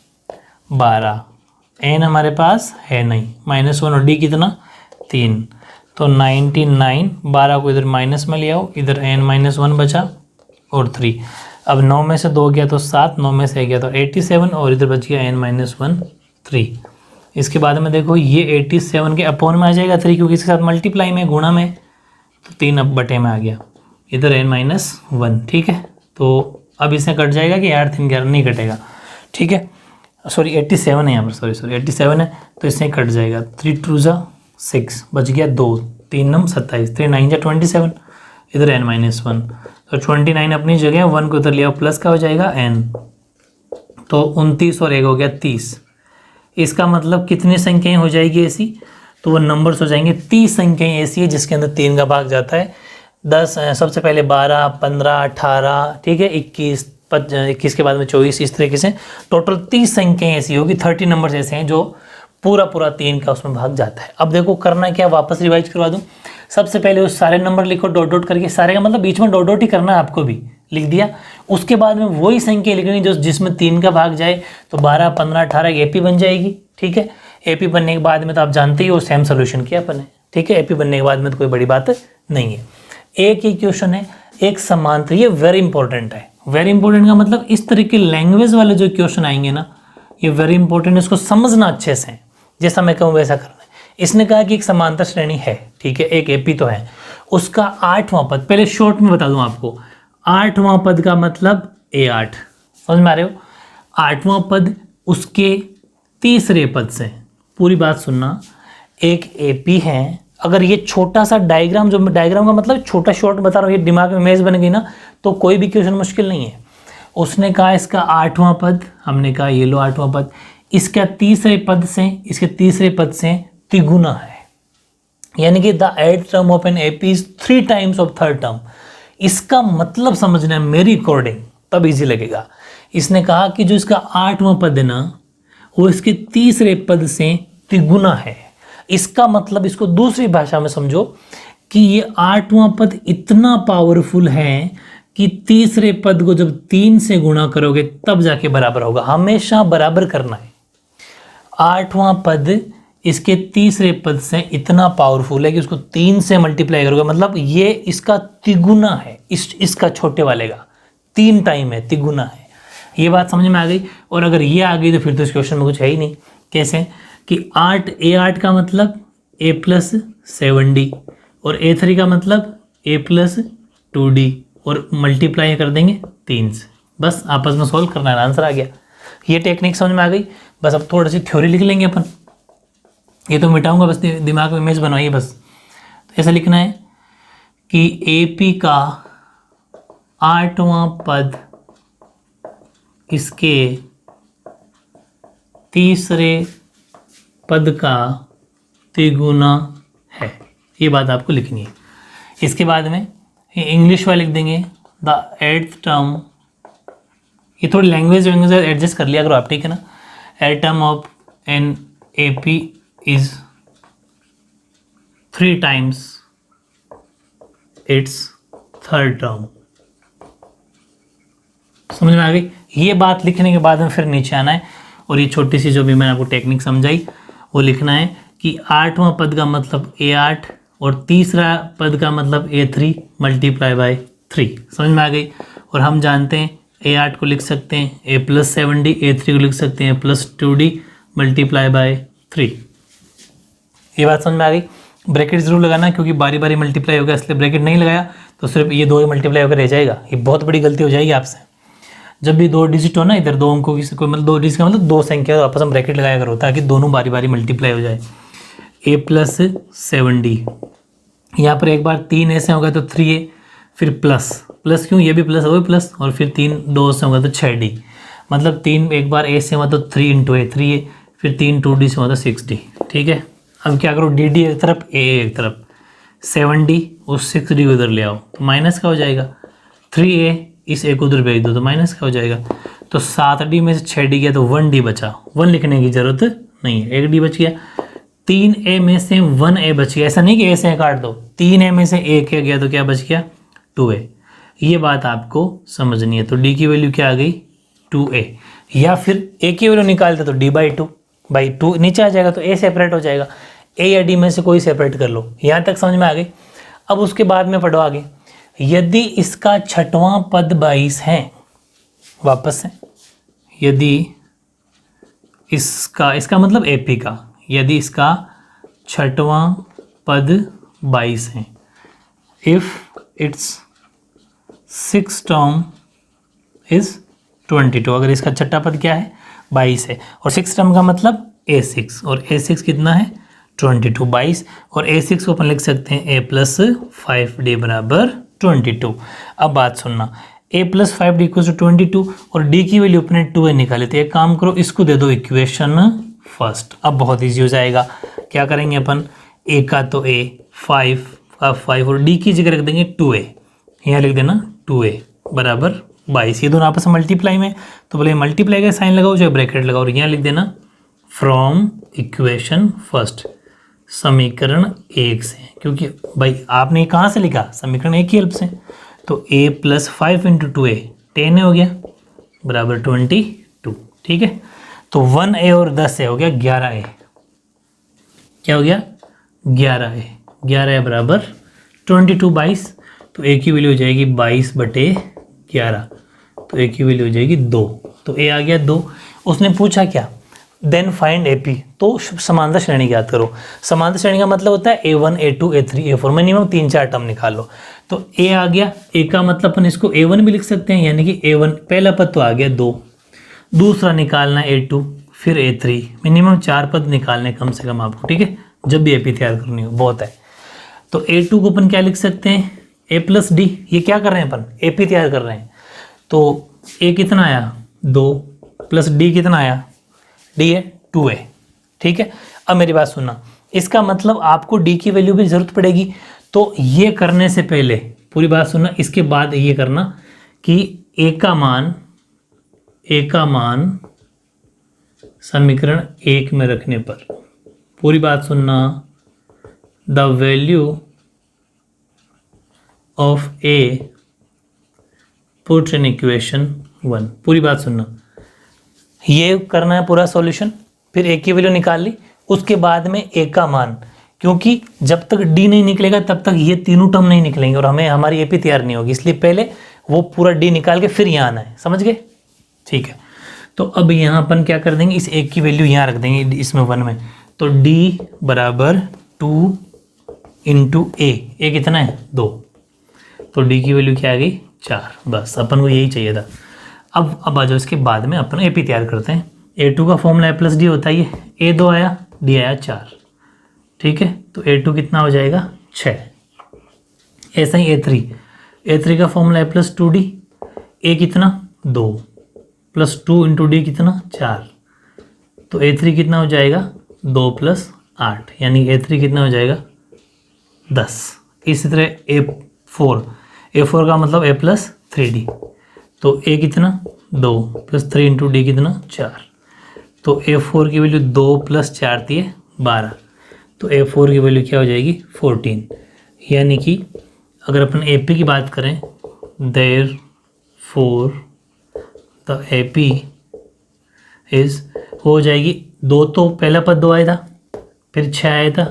12, n हमारे पास है नहीं, माइनस 1 और d कितना 3, तो 99, 12 को इधर माइनस में ले आओ, इधर n माइनस 1 बचा और 3। अब 9 में से 2 गया तो 7, 9 में से गया तो 87, और इधर बच गया n माइनस 1 3। इसके बाद में देखो ये 87 के अपॉन में आ जाएगा 3, क्योंकि इसके साथ मल्टीप्लाई में गुणा में, तो 3 अब बटे में आ गया, इधर n माइनस 1, ठीक है। तो अब इससे कट जाएगा कि 8 3 11 नहीं कटेगा, ठीक है, सॉरी 87 है यहाँ पर, सॉरी 87 है, तो इससे कट जाएगा। 3 2 जा 6, बच गया 2, 3 9 27, 3 9 जा 27, इधर n माइनस 1, तो 29 अपनी जगह, 1 को उधर लिया प्लस का हो जाएगा n, तो 29 और 1 हो गया 30। इसका मतलब कितनी संख्याएं हो जाएगी ऐसी, तो वो नंबर्स हो जाएंगे 30 संख्याएं ऐसी है जिसके अंदर 3 का भाग जाता है। 10 सबसे पहले 12 15 18, ठीक है, 21 के बाद में 24, इस तरीके से टोटल 30 संख्याएं ऐसी होगी, 30 नंबर्स ऐसे हैं जो पूरा 3 का उसमें भाग जाता है। अब देखो करना क्या, वापस रिवाइज करवा दूँ। सबसे पहले उस सारे नंबर लिखो डॉट डॉट करके, सारे का मतलब बीच में डॉट डॉट ही करना है, आपको भी लिख दिया। उसके बाद में वही संख्या लिखनी जो जिसमें 3 का भाग जाए, तो 12 15 18 एपी बन जाएगी, ठीक है। एपी बनने के बाद में तो आप जानते ही हो सेम सोल्यूशन किया अपन ने, ठीक है। एपी बनने के बाद में तो कोई बड़ी बात नहीं है। एक ही क्वेश्चन है, एक समांतर, ये वेरी इंपॉर्टेंट है। वेरी इंपॉर्टेंट का मतलब इस तरह के लैंग्वेज वाले जो क्वेश्चन आएंगे ना, ये वेरी इंपॉर्टेंट, इसको समझना अच्छे से, जैसा मैं कहूँ वैसा करना है। इसने कहा कि एक समांतर श्रेणी है, ठीक है, एक एपी तो है, उसका 8वां पद, पहले शॉर्ट में बता दूं आपको, 8वां पद का मतलब A8, समझ में आ रहे हो। 8वां पद उसके तीसरे पद से, पूरी बात सुनना, एक एपी है। अगर ये छोटा सा डायग्राम, जो डायग्राम का मतलब छोटा शॉर्ट बता रहा हूँ, ये दिमाग में इमेज बन गई ना, तो कोई भी क्वेश्चन मुश्किल नहीं है। उसने कहा इसका 8वां पद, हमने कहा ये लो 8वां पद, इसका तीसरे पद से, इसके तीसरे पद से तिगुना है, यानी कि the eighth term of an AP is 3 times of third term. इसका मतलब समझना है मेरी अकॉर्डिंग, तब इजी लगेगा। इसने कहा कि जो इसका 8वां पद है ना, वो इसके तीसरे पद से तिगुना है। इसका मतलब, इसको दूसरी भाषा में समझो कि ये 8वां पद इतना पावरफुल है कि तीसरे पद को जब 3 से गुणा करोगे तब जाके बराबर होगा। हमेशा बराबर करना है। 8वां पद इसके तीसरे पद से इतना पावरफुल है कि उसको 3 से मल्टीप्लाई करोगे, मतलब ये इसका तिगुना है, इसका छोटे वाले का 3 टाइम है, तिगुना है। ये बात समझ में आ गई। और अगर ये आ गई तो फिर तो इस क्वेश्चन में कुछ है ही नहीं। कैसे कि A8 का मतलब A प्लस 7D और A3 का मतलब A प्लस 2D और मल्टीप्लाई कर देंगे 3 से, बस आपस में सॉल्व करना है, आंसर आ गया। ये टेक्निक समझ में आ गई। बस अब थोड़ी सी थ्योरी लिख लेंगे अपन, ये तो मिटाऊंगा, बस दिमाग में इमेज बनवाइए बस। तो ऐसा लिखना है कि AP का 8वां पद इसके तीसरे पद का तिगुना है, ये बात आपको लिखनी है। इसके बाद में इंग्लिश वाले लिख देंगे द एथ टर्म, ये थोड़ी लैंग्वेज एडजस्ट कर लिया करो आप, ठीक है ना। Eighth term of an AP is 3 times its third term. समझ में आ गई। ये बात लिखने के बाद में फिर नीचे आना है और ये छोटी सी जो भी मैंने आपको टेक्निक समझाई वो लिखना है कि 8वां पद का मतलब A8 और तीसरा पद का मतलब A3 मल्टीप्लाई बाय 3। समझ में आ गई। और हम जानते हैं A8 को लिख सकते हैं A प्लस 7D, A3 को लिख सकते हैं प्लस 2D मल्टीप्लाई बाय 3। ये बात समझ में आ गई। ब्रैकेट जरूर लगाना क्योंकि बारी बारी मल्टीप्लाई होगा, इसलिए ब्रैकेट नहीं लगाया तो सिर्फ ये 2 ही मल्टीप्लाई होकर रह जाएगा। ये बहुत बड़ी गलती हो जाएगी आपसे। जब भी 2 डिजिट हो ना, इधर 2 अंकों की कोई मतलब 2 डिजिट का मतलब 2 संख्या आपस में ब्रैकेट लगाया करो ताकि दोनों बारी बारी मल्टीप्लाई हो जाए। A प्लस 7D, यहाँ पर एक बार 3 ऐसे होगा तो 3A, फिर प्लस प्लस क्यों, ये भी प्लस वो भी प्लस, और फिर 3 2 से होगा तो 6D, मतलब 3 एक बार A से हुआ तो 3 इंटू A 3A, फिर 3 2D से हुआ तो 6D। ठीक है, अब क्या करो, DD एक तरफ A एक तरफ, 7D और 6D को उधर ले आओ तो माइनस का हो जाएगा, 3A इस A को उधर भेज दो तो माइनस का हो जाएगा। तो 7D में से 6D गया तो 1D बचा, 1 लिखने की जरूरत नहीं है, 1D बच गया। 3A में से 1A बच गया, ऐसा नहीं कि A से काट दो, 3A में से A क्या गया तो क्या बच गया 2A। ये बात आपको समझनी है। तो D की वैल्यू क्या आ गई 2A, या फिर A की वैल्यू निकालते तो D/2 नीचे आ जाएगा तो A सेपरेट हो जाएगा। A या D में से कोई सेपरेट कर लो। यहाँ तक समझ में आ गई। अब उसके बाद में पढ़ो आगे, यदि इसका 6वां पद 22 है, वापस से यदि इसका मतलब AP का, यदि इसका 6वां पद 22 है, if it's 6th term is 22, अगर इसका छठा पद क्या है 22 है और 6th टर्म का मतलब A6, और A6 कितना है 22, 22, और A6 को अपन लिख सकते हैं A प्लस 5D बराबर 22। अब बात सुनना, A plus 5D equal to 22 और D की वैल्यू अपने 2A निकाले, तो एक काम करो इसको दे दो इक्वेशन फर्स्ट। अब बहुत ईजी हो जाएगा। क्या करेंगे अपन, A का तो A 5 और D की जगह रख देंगे 2A, यहाँ लिख देना 2A बराबर 22। ये दोनों आपस में मल्टीप्लाई में, तो बोले मल्टीप्लाई का साइन लगाओ चाहे ब्रैकेट लगाओ, और यहाँ लिख देना फ्रॉम इक्वेशन फर्स्ट, समीकरण 1 से, क्योंकि भाई आपने कहाँ से लिखा, समीकरण 1 की हेल्प से। तो A प्लस 5 इंटू 2A 10 हो गया बराबर 22। ठीक है, तो 1A और 10A हो गया 11A। क्या हो गया 11A, 11A बराबर 22, 22, तो A की वैल्यू हो जाएगी 22/11, तो A की वैल्यू हो जाएगी 2, तो A आ गया 2। उसने पूछा क्या, देन फाइंड AP, तो समांतर श्रेणी ज्ञात करो। समांतर श्रेणी का मतलब होता है A1 A2 A3 A4, minimum 3-4 term निकालो। तो A आ गया, A का मतलब अपन इसको A1 भी लिख सकते हैं, यानी कि A1 पहला पद तो आ गया 2, दूसरा निकालना A2 फिर A3, मिनिमम 4 पद निकालने कम से कम आपको, ठीक है, जब भी AP तैयार करनी हो, बहुत है। तो A2 को अपन क्या लिख सकते हैं A प्लस D, ये क्या कर रहे हैं अपन AP तैयार कर रहे हैं, तो ए कितना आया 2 प्लस डी कितना आया, डी है 2a, ठीक है। अब मेरी बात सुनना, इसका मतलब आपको डी की वैल्यू की जरूरत पड़ेगी, तो ये करने से पहले पूरी बात सुनना, इसके बाद ये करना कि ए का मान समीकरण 1 में रखने पर, पूरी बात सुनना, the value of A put in equation 1, पूरी बात सुनना, ये करना है पूरा सॉल्यूशन। फिर ए की वैल्यू निकाल ली, उसके बाद में ए का मान, क्योंकि जब तक डी नहीं निकलेगा तब तक ये तीनों टर्म नहीं निकलेंगे और हमें हमारी एपी तैयार नहीं होगी, इसलिए पहले वो पूरा डी निकाल के फिर यहाँ आना है, समझ गए, ठीक है। तो अब यहाँ अपन क्या कर देंगे, इस एक की वैल्यू यहाँ रख देंगे इसमें 1 में, तो डी बराबर 2 इंटू ए कितना है 2, तो डी की वैल्यू क्या आ गई 4, बस अपन को यही चाहिए था। अब आ जाओ, इसके बाद में अपन एपी तैयार करते हैं। A2 का फॉर्मूला A प्लस डी होता है, ये A2 आया, डी आया 4, ठीक है। तो A2 कितना हो जाएगा 6, ऐसा ही A3 का फॉर्मूला A प्लस 2D, ए कितना 2 प्लस 2 इंटू डी कितना 4, तो A3 कितना हो जाएगा 2 प्लस 8, यानी A3 कितना हो जाएगा 10। इसी तरह A4 का मतलब A प्लस 3D, तो A कितना 2 प्लस 3 इंटू डी कितना 4, तो A4 की वैल्यू 2 प्लस 4 थी 12, तो A4 की वैल्यू क्या हो जाएगी 14। यानी कि अगर अपन AP की बात करें, therefore the AP is हो जाएगी 2, तो पहला पद 2 आया था, फिर 6 आया था,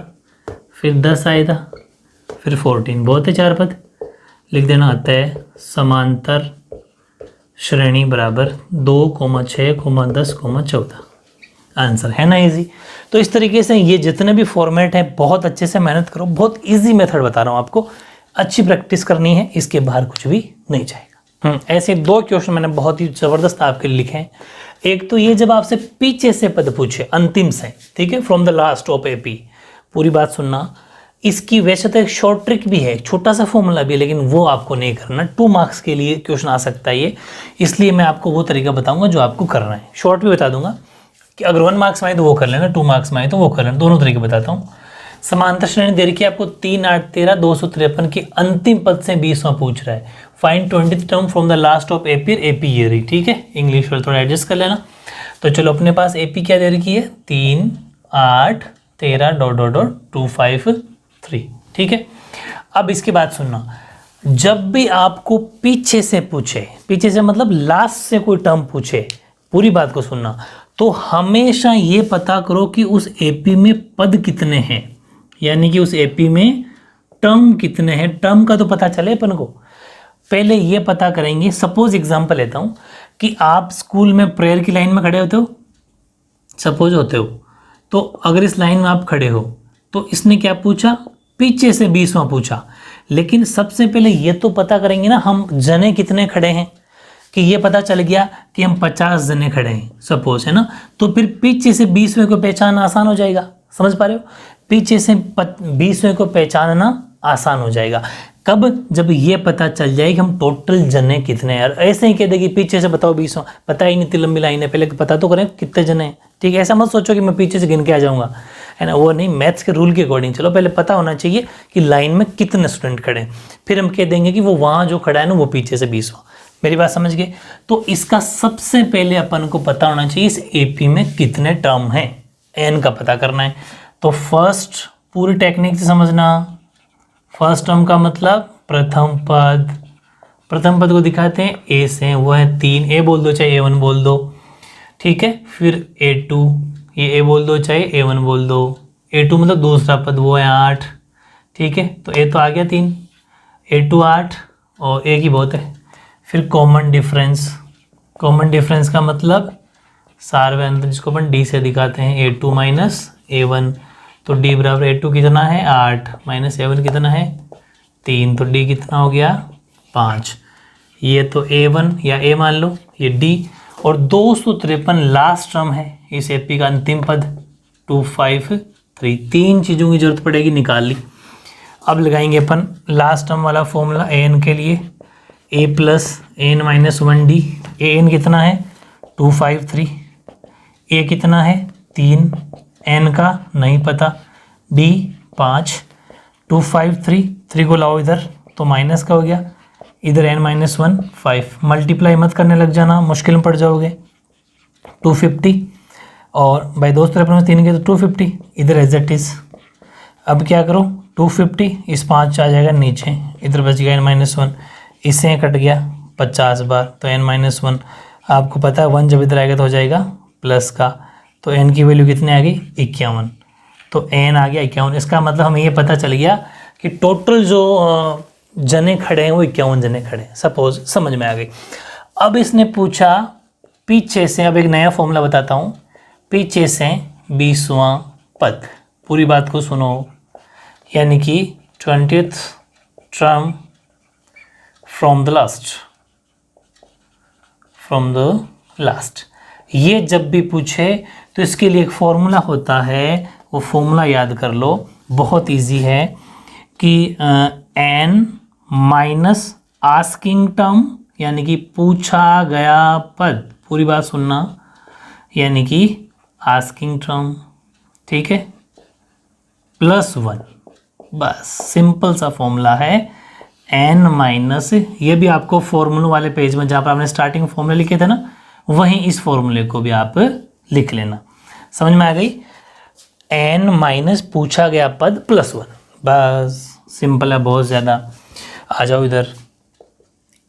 फिर 10 आया था, फिर 14, बहुत है 4 पद, लिख देना आता है समांतर श्रेणी बराबर 2, 6, 10, 14, आंसर है ना इजी। तो इस तरीके से ये जितने भी फॉर्मेट हैं बहुत अच्छे से मेहनत करो, बहुत इजी मेथड बता रहा हूँ आपको, अच्छी प्रैक्टिस करनी है, इसके बाहर कुछ भी नहीं जाएगा। ऐसे 2 क्वेश्चन मैंने बहुत ही ज़बरदस्त आपके लिए लिखे हैं। एक तो ये जब आपसे पीछे से पद पूछे, अंतिम से, ठीक है, from the last of AP, पूरी बात सुनना। इसकी वैसे तो एक शॉर्ट ट्रिक भी है, छोटा सा फॉर्मूला भी है, लेकिन वो आपको नहीं करना, 2 मार्क्स के लिए क्वेश्चन आ सकता है ये, इसलिए मैं आपको वो तरीका बताऊंगा जो आपको करना है। शॉर्ट भी बता दूंगा कि अगर 1 मार्क्स में आए तो वो कर लेना, 2 मार्क्स में आए तो वो कर लेना, दोनों तरीके बताता हूँ। समांतर श्रेणी दे रखी है आपको 3, 8, 13, 253 के अंतिम पद से 20वां पूछ रहा है। Find 20th term from the last of AP, AP ये रही, ठीक है, इंग्लिश वाले थोड़ा एडजस्ट कर लेना। तो चलो अपने पास एपी क्या दे रखी है 3, 8, 13, ... 2, 5, 3, ठीक है। अब इसकी बात सुनना, जब भी आपको पीछे से पूछे, पीछे से मतलब लास्ट से कोई टर्म पूछे, पूरी बात को सुनना, तो हमेशा ये पता करो कि उस एपी में पद कितने हैं, यानी कि उस एपी में टर्म कितने हैं। टर्म का तो पता चले अपन को, पहले ये पता करेंगे। सपोज एग्जांपल लेता हूँ कि आप स्कूल में प्रेयर की लाइन में खड़े होते हो, सपोज होते हो, तो अगर इस लाइन में आप खड़े हो तो इसने क्या पूछा, पीछे से 20वां पूछा, लेकिन सबसे पहले ये तो पता करेंगे ना हम जने कितने खड़े हैं, कि ये पता चल गया कि हम 50 जने खड़े हैं सपोज, है ना, तो फिर पीछे से 20वें को पहचानना आसान हो जाएगा, समझ पा रहे हो, पीछे से 20वें को पहचानना आसान हो जाएगा। कब, जब ये पता चल जाए कि हम टोटल जने कितने हैं। ऐसे ही कह देगी पीछे से बताओ 20, पता ही नहीं, इतनी लंबी लाइन है, पहले पता तो करें कितने जने हैं, ठीक है। ऐसा मत सोचो कि मैं पीछे से गिन के आ जाऊंगा, है ना, वो नहीं, मैथ्स के रूल के अकॉर्डिंग चलो, पहले पता होना चाहिए कि लाइन में कितने स्टूडेंट खड़े हैं, फिर हम कह देंगे कि वो वहाँ जो खड़ा है ना वो पीछे से 20वां। मेरी बात समझ गए। तो इसका सबसे पहले अपन को पता होना चाहिए इस एपी में कितने टर्म हैं, एन का पता करना है। तो फर्स्ट पूरी टेक्निक से समझना, फर्स्ट टर्म का मतलब प्रथम पद को दिखाते हैं ए से, वो है 3, ए बोल दो चाहे A1 बोल दो, ठीक है। फिर A2, ये ए बोल दो चाहे A1 बोल दो, A2 मतलब दूसरा पद, वो है 8, ठीक है। तो ए तो आ गया 3, A2 8 और ए की बहुत है। फिर कॉमन डिफरेंस का मतलब सारवे अंतर, जिसको अपन डी से दिखाते हैं, A2 माइनस A1, तो डी बराबर A2 कितना है 8 माइनस A1 कितना है 3, तो डी कितना हो गया 5। ये तो A1 या A मान लो, ये डी, और 253 लास्ट टर्म है इस एपी का अंतिम पद 253। 3 चीज़ों की जरूरत पड़ेगी, निकाल ली। अब लगाएंगे अपन लास्ट टर्म वाला फॉर्मूला an के लिए, a plus n minus 1d a n कितना है 253, ए कितना है 3, एन का नहीं पता, डी 5, 253, 3 को लाओ इधर तो माइनस का हो गया, इधर एन माइनस 1 5, मल्टीप्लाई मत करने लग जाना, मुश्किल में पड़ जाओगे। 250 और भाई दोस्त तरफ में 3 के तो 250, इधर एज इट इज। अब क्या करो 250 इस 5 आ जाएगा नीचे, इधर बच गया n-1, इससे कट गया 50 बार तो n-1, आपको पता है 1 जब इधर आएगा तो हो जाएगा प्लस का, तो n की वैल्यू कितनी आ गई 51, तो n आ गया 51। इसका मतलब हमें ये पता चल गया कि टोटल जो जने खड़े हैं वो 51 जने खड़े हैं, सपोज समझ में आ गई। अब इसने पूछा पीछे से, अब एक नया फॉर्मूला बताता हूँ, पीछे से 20वां पद, पूरी बात को सुनो, यानी कि 20th term from the last, ये जब भी पूछे तो इसके लिए एक फॉर्मूला होता है, वो फॉर्मूला याद कर लो, बहुत इजी है कि एन माइनस आस्किंग टर्म, यानी कि पूछा गया पद, पूरी बात सुनना, यानी कि आस्किंग टर्म, ठीक है, +1, बस सिंपल सा फॉर्मूला है n माइनस, ये भी आपको फॉर्मूला वाले पेज में जहाँ पर आपने स्टार्टिंग फॉर्मूला लिखे थे ना, वहीं इस फॉर्मूले को भी आप लिख लेना। समझ में आ गई, n माइनस पूछा गया पद +1, बस सिंपल है बहुत ज़्यादा। आ जाओ इधर,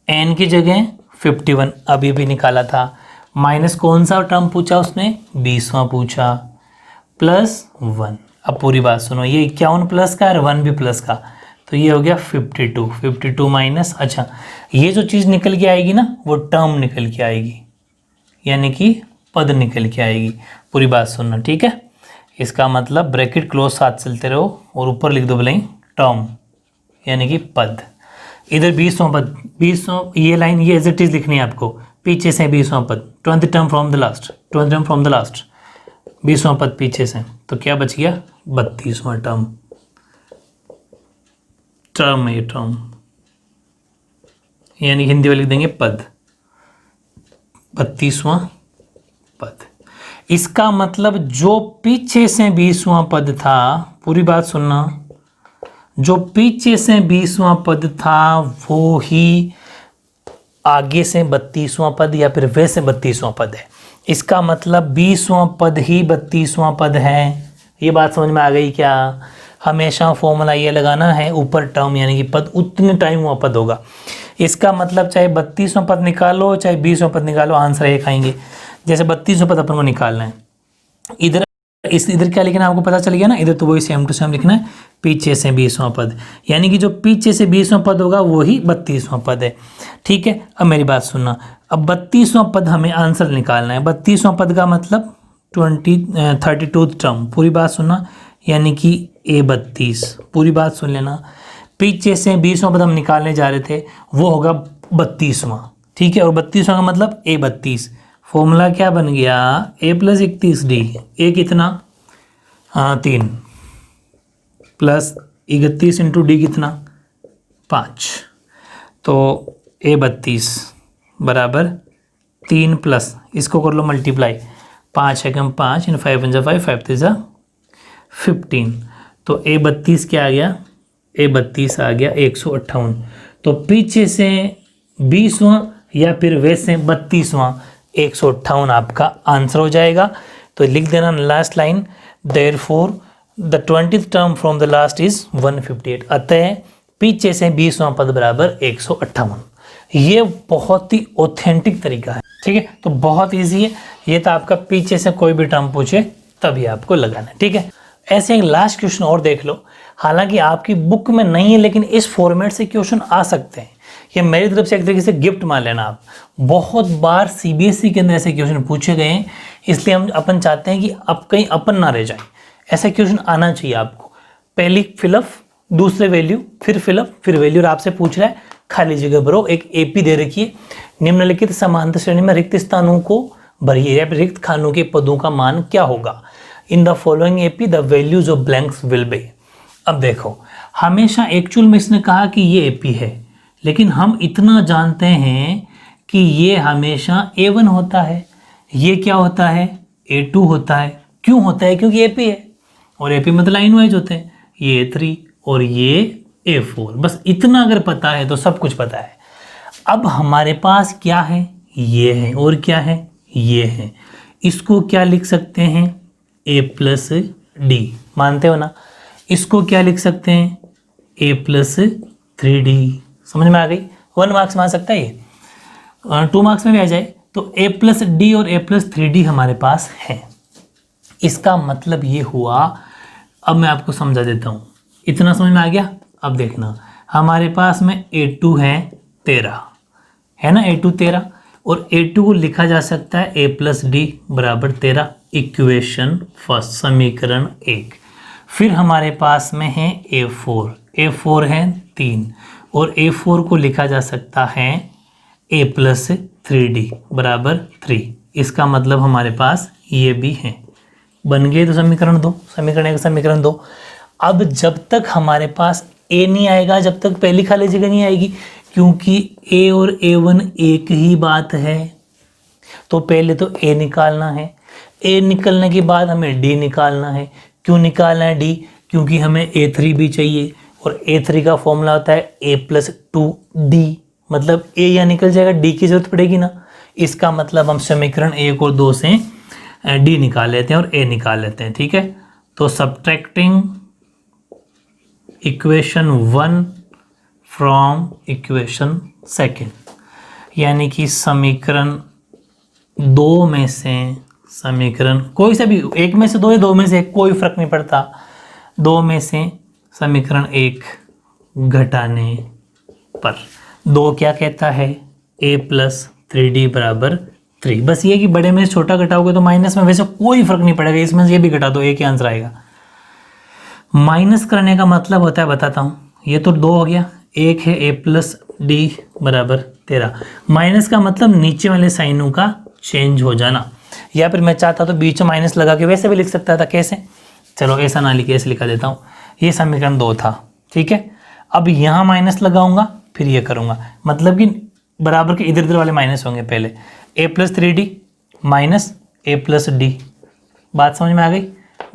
n की जगह 51 अभी भी निकाला था, माइनस कौन सा टर्म पूछा उसने 20वां पूछा, +1। अब पूरी बात सुनो, ये 51 प्लस का और 1 भी प्लस का, तो ये हो गया 52 माइनस, अच्छा ये जो चीज़ निकल के आएगी ना वो टर्म निकल के आएगी, यानी कि पद निकल के आएगी। पूरी बात सुनना, ठीक है, इसका मतलब ब्रैकेट क्लोज साथ चलते रहो और ऊपर लिख दो भले टर्म, यानी कि पद। इधर 20वां पद, 20वां ये लाइन ये एज इट इज लिखनी है आपको, पीछे से 20वां पद, 20th term from the last, 20वां पद पीछे से, तो क्या बच गया 32वां टर्म है ये टर्म, यानी हिंदी में लिख देंगे पद, 32वां पद। इसका मतलब जो पीछे से 20वां पद था, पूरी बात सुनना, जो पीछे से 20वां पद था वो ही आगे से 32वां पद या फिर वैसे 32वां पद है। इसका मतलब 20वां पद ही 32वां पद है। ये बात समझ में आ गई क्या? हमेशा फॉर्मूला ये लगाना है, ऊपर टर्म यानी कि पद उतने टाइम वहाँ पद होगा। इसका मतलब चाहे 32वां पद निकालो चाहे 20वां पद निकालो, आंसर एक आएंगे। जैसे 32वां पद अपन को निकालना है, इधर इधर क्या लिखना है आपको पता चल गया ना, इधर तो वही सेम टू सेम लिखना है, पीछे से 20वां पद, यानी कि जो पीछे से 20वां पद होगा वही 32वां पद है। ठीक है, अब मेरी बात सुनना, अब 32वां पद हमें आंसर निकालना है। 32वां पद का मतलब 32 टर्म, पूरी बात सुनना, यानी कि A32, पूरी बात सुन लेना। पीछे से 20वां पद हम निकालने जा रहे थे, वो होगा 32वां। ठीक है, और 32वां का मतलब A32। फॉर्मूला क्या बन गया, A + 31D। A कितना 3 प्लस 31 × D कितना 5, तो A32 बराबर 3 प्लस, इसको कर लो मल्टीप्लाई, 5 है कम 5 इन 5 × 5 5 3 15, तो A32 क्या आ गया, A32 आ गया 158। तो पीछे से 20वां या फिर वैसे 32वां 158 आपका आंसर हो जाएगा। तो लिख देना last line, therefore the 20th term from the last is 158। अतः पीछे से 20वां पद बराबर 158। ये बहुत ही ऑथेंटिक तरीका है। ठीक है, तो बहुत इजी है ये, तो आपका पीछे से कोई भी टर्म पूछे तभी आपको लगाना है। ठीक है, ऐसे एक लास्ट क्वेश्चन और देख लो, हालांकि आपकी बुक में नहीं है लेकिन इस फॉर्मेट से क्वेश्चन आ सकते हैं। ये मेरी तरफ से एक तरीके से गिफ्ट मान लेना आप। बहुत बार CBSE के अंदर ऐसे क्वेश्चन पूछे गए हैं, इसलिए हम अपन चाहते हैं कि अब कहीं अपन ना रह जाए। ऐसा क्वेश्चन आना चाहिए आपको, पहली फिलअप, दूसरे वैल्यू, फिर फिलअप, फिर वैल्यू, और आपसे पूछ रहा है खाली जगह भरो। एक AP दे रखी है, निम्नलिखित समांतर श्रेणी में रिक्त स्थानों को भरिए, या रिक्त खानों के पदों का मान क्या होगा। In the following AP the values of blanks will be. अब देखो, हमेशा एक्चुअल में इसने कहा कि ये AP है, लेकिन हम इतना जानते हैं कि ये हमेशा A1 होता है, ये क्या होता है A2 होता है। क्यों होता है? क्योंकि AP है और AP मतलब लाइन वाइज होते हैं, ये A3 और ये A4। बस इतना अगर पता है तो सब कुछ पता है। अब हमारे पास क्या है, ये है, और क्या है, ये है। इसको क्या लिख सकते हैं, A+D, मानते हो ना। इसको क्या लिख सकते हैं, A+3D। समझ में आ गई? 1 मार्क्स में आ सकता है ये, 2 मार्क्स में भी आ जाए। तो A+D और A+3D हमारे पास है। इसका मतलब ये हुआ, अब मैं आपको समझा देता हूँ। इतना समझ में आ गया? अब देखना, हमारे पास में A2 है 13, है ना, A2 13, और A2 को लिखा जा सकता है A+D बराबर 13, इक्वेशन फर्स्ट, समीकरण 1। फिर हमारे पास में है A4 है 3, और A4 को लिखा जा सकता है A+3D बराबर 3। इसका मतलब हमारे पास ये भी है। बन गए तो समीकरण 2, समीकरण 1 समीकरण 2। अब जब तक हमारे पास A नहीं आएगा, जब तक पहली खाली जगह नहीं आएगी, क्योंकि A और A1 एक ही बात है, तो पहले तो A निकालना है। A निकलने के बाद हमें D निकालना है। क्यों निकालना है D? क्योंकि हमें A3 भी चाहिए, और A3 का फॉर्मूला होता है A+2D, मतलब A यहाँ निकल जाएगा, D की जरूरत पड़ेगी ना। इसका मतलब हम समीकरण 1 और 2 से D निकाल लेते हैं और A निकाल लेते हैं, ठीक है। तो सब्ट्रैक्टिंग इक्वेशन 1 फ्रॉम इक्वेशन 2, यानी कि समीकरण 2 में से समीकरण, कोई से भी एक में से 2 या 2 में से एक, कोई फर्क नहीं पड़ता, 2 में से समीकरण 1 घटाने पर 2 क्या कहता है, A+3D बराबर 3। बस ये कि बड़े में से छोटा घटाओगे तो माइनस में, वैसे कोई फर्क नहीं पड़ेगा, इसमें से ये भी घटा दो, एक ही आंसर आएगा। माइनस करने का मतलब होता है, बताता हूँ, ये तो 2 हो गया, एक है A+D बराबर 13। माइनस का मतलब नीचे वाले साइनों का चेंज हो जाना, या फिर मैं चाहता तो बीच में माइनस लगा के वैसे भी लिख सकता था। कैसे? चलो ऐसा ना लिखे, ऐसे लिखा देता हूँ। ये समीकरण 2 था, ठीक है। अब यहाँ माइनस लगाऊंगा, फिर ये करूँगा, मतलब कि बराबर के इधर इधर वाले माइनस होंगे पहले। A+3D माइनस A+D, बात समझ में आ गई,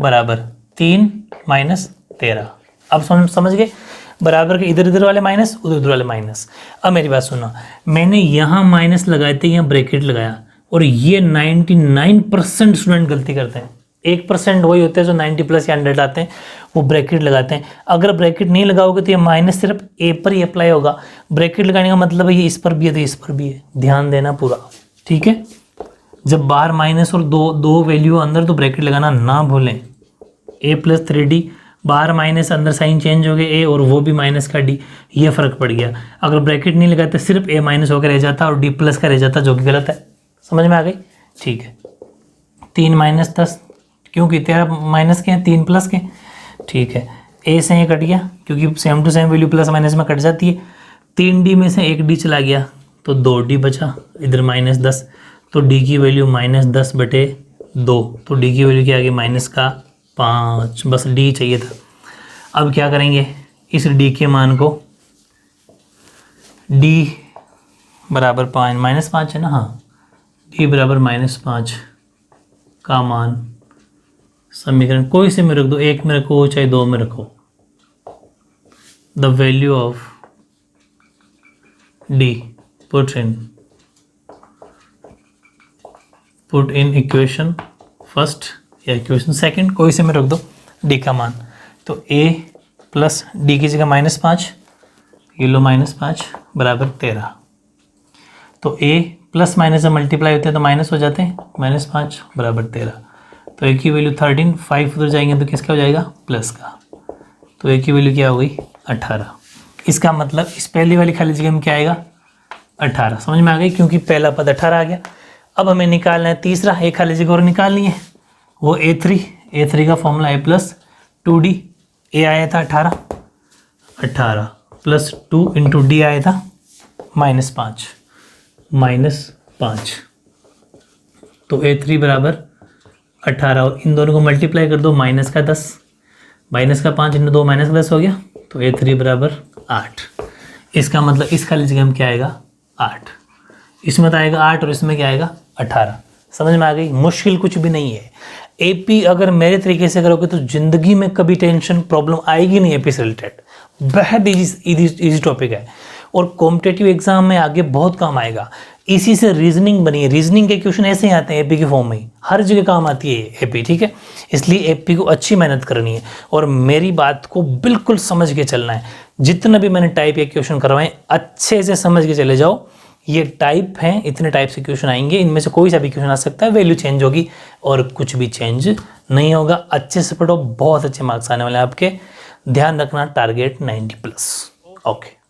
बराबर 3 माइनस 13। अब समझ गए, बराबर के इधर इधर वाले माइनस, उधर उधर वाले माइनस। अब मेरी बात सुनो, मैंने यहाँ माइनस लगाए थे, यहाँ ब्रैकेट लगाया, और ये 99% स्टूडेंट गलती करते हैं। 1% वही होते हैं जो 90+ या 100 आते हैं, वो ब्रैकेट लगाते हैं। अगर ब्रैकेट नहीं लगाओगे तो ये माइनस सिर्फ A पर ही अप्लाई होगा। ब्रैकेट लगाने का मतलब है ये इस पर भी है तो इस पर भी है, ध्यान देना पूरा, ठीक है। जब बाहर माइनस और दो वैल्यू अंदर, तो ब्रैकेट लगाना ना भूलें। A+3D, बाहर माइनस, अंदर साइन चेंज हो गए A, और वो भी माइनस का D, ये फर्क पड़ गया। अगर ब्रैकेट नहीं लगाते सिर्फ A माइनस होकर रह जाता और D प्लस का रह जाता, जो कि गलत है। समझ में आ गई? ठीक है। 3 माइनस 10, क्योंकि 13 माइनस के हैं, 3 प्लस के, ठीक है। A से ये कट गया, क्योंकि same to same value plus minus में कट जाती है। 3D में से 1D चला गया तो 2D बचा, इधर -10, तो D की वैल्यू -10/2, तो D की वैल्यू क्या आ गई, -5। बस D चाहिए था। अब क्या करेंगे, इस D के मान को, D बराबर 5 -5 है ना, हाँ, D बराबर -5 का मान समीकरण कोई से में रख दो, 1 में रखो चाहे 2 में रखो। The value of D put in equation first या इक्वेशन सेकंड, कोई से में रख दो D का मान। तो A प्लस D की जगह -5, ये लो -5 बराबर 13। तो A प्लस माइनस से मल्टीप्लाई होते हैं तो माइनस हो जाते हैं, -5 बराबर 13। तो A की वैल्यू 13, 5 उधर जाएंगे तो किसका हो जाएगा, प्लस का। तो A की वैल्यू क्या हो गई, 18। इसका मतलब इस पहली वाली खाली जगह में क्या आएगा, 18। समझ में आ गई, क्योंकि पहला पद 18 आ गया। अब हमें निकालना है तीसरा, एक खाली जगह और निकालनी है, वो A3 का फॉर्मूला A+2D। A आया था 18 प्लस 2 इंटू D आया था -5। तो A3 बराबर 18, और इन दोनों को मल्टीप्लाई कर दो, -10 -5 इंटू 2 -10 हो गया। तो A3 बराबर 8। इसका मतलब इस खाली जगह में क्या आएगा, 8। इसमें तो आएगा 8 और इसमें क्या आएगा 18। समझ में आ गई, मुश्किल कुछ भी नहीं है। एपी अगर मेरे तरीके से करोगे तो जिंदगी में कभी टेंशन प्रॉब्लम आएगी नहीं। एपी से रिलेटेड बहुत इजी टॉपिक है और कॉम्पिटेटिव एग्जाम में आगे बहुत काम आएगा। इसी से रीजनिंग बनी है, रीजनिंग के क्वेश्चन ऐसे ही आते हैं एपी के फॉर्म में ही, हर जगह काम आती है एपी, ठीक है। इसलिए एपी को अच्छी मेहनत करनी है और मेरी बात को बिल्कुल समझ के चलना है। जितना भी मैंने टाइप के क्वेश्चन करवाए अच्छे से समझ के चले जाओ। ये टाइप हैं, इतने टाइप से क्वेश्चन आएंगे, इनमें से कोई सा भी क्वेश्चन आ सकता है, वैल्यू चेंज होगी और कुछ भी चेंज नहीं होगा। अच्छे से पढ़ो, बहुत अच्छे मार्क्स आने वाले हैं आपके। ध्यान रखना टारगेट 90+। ओके।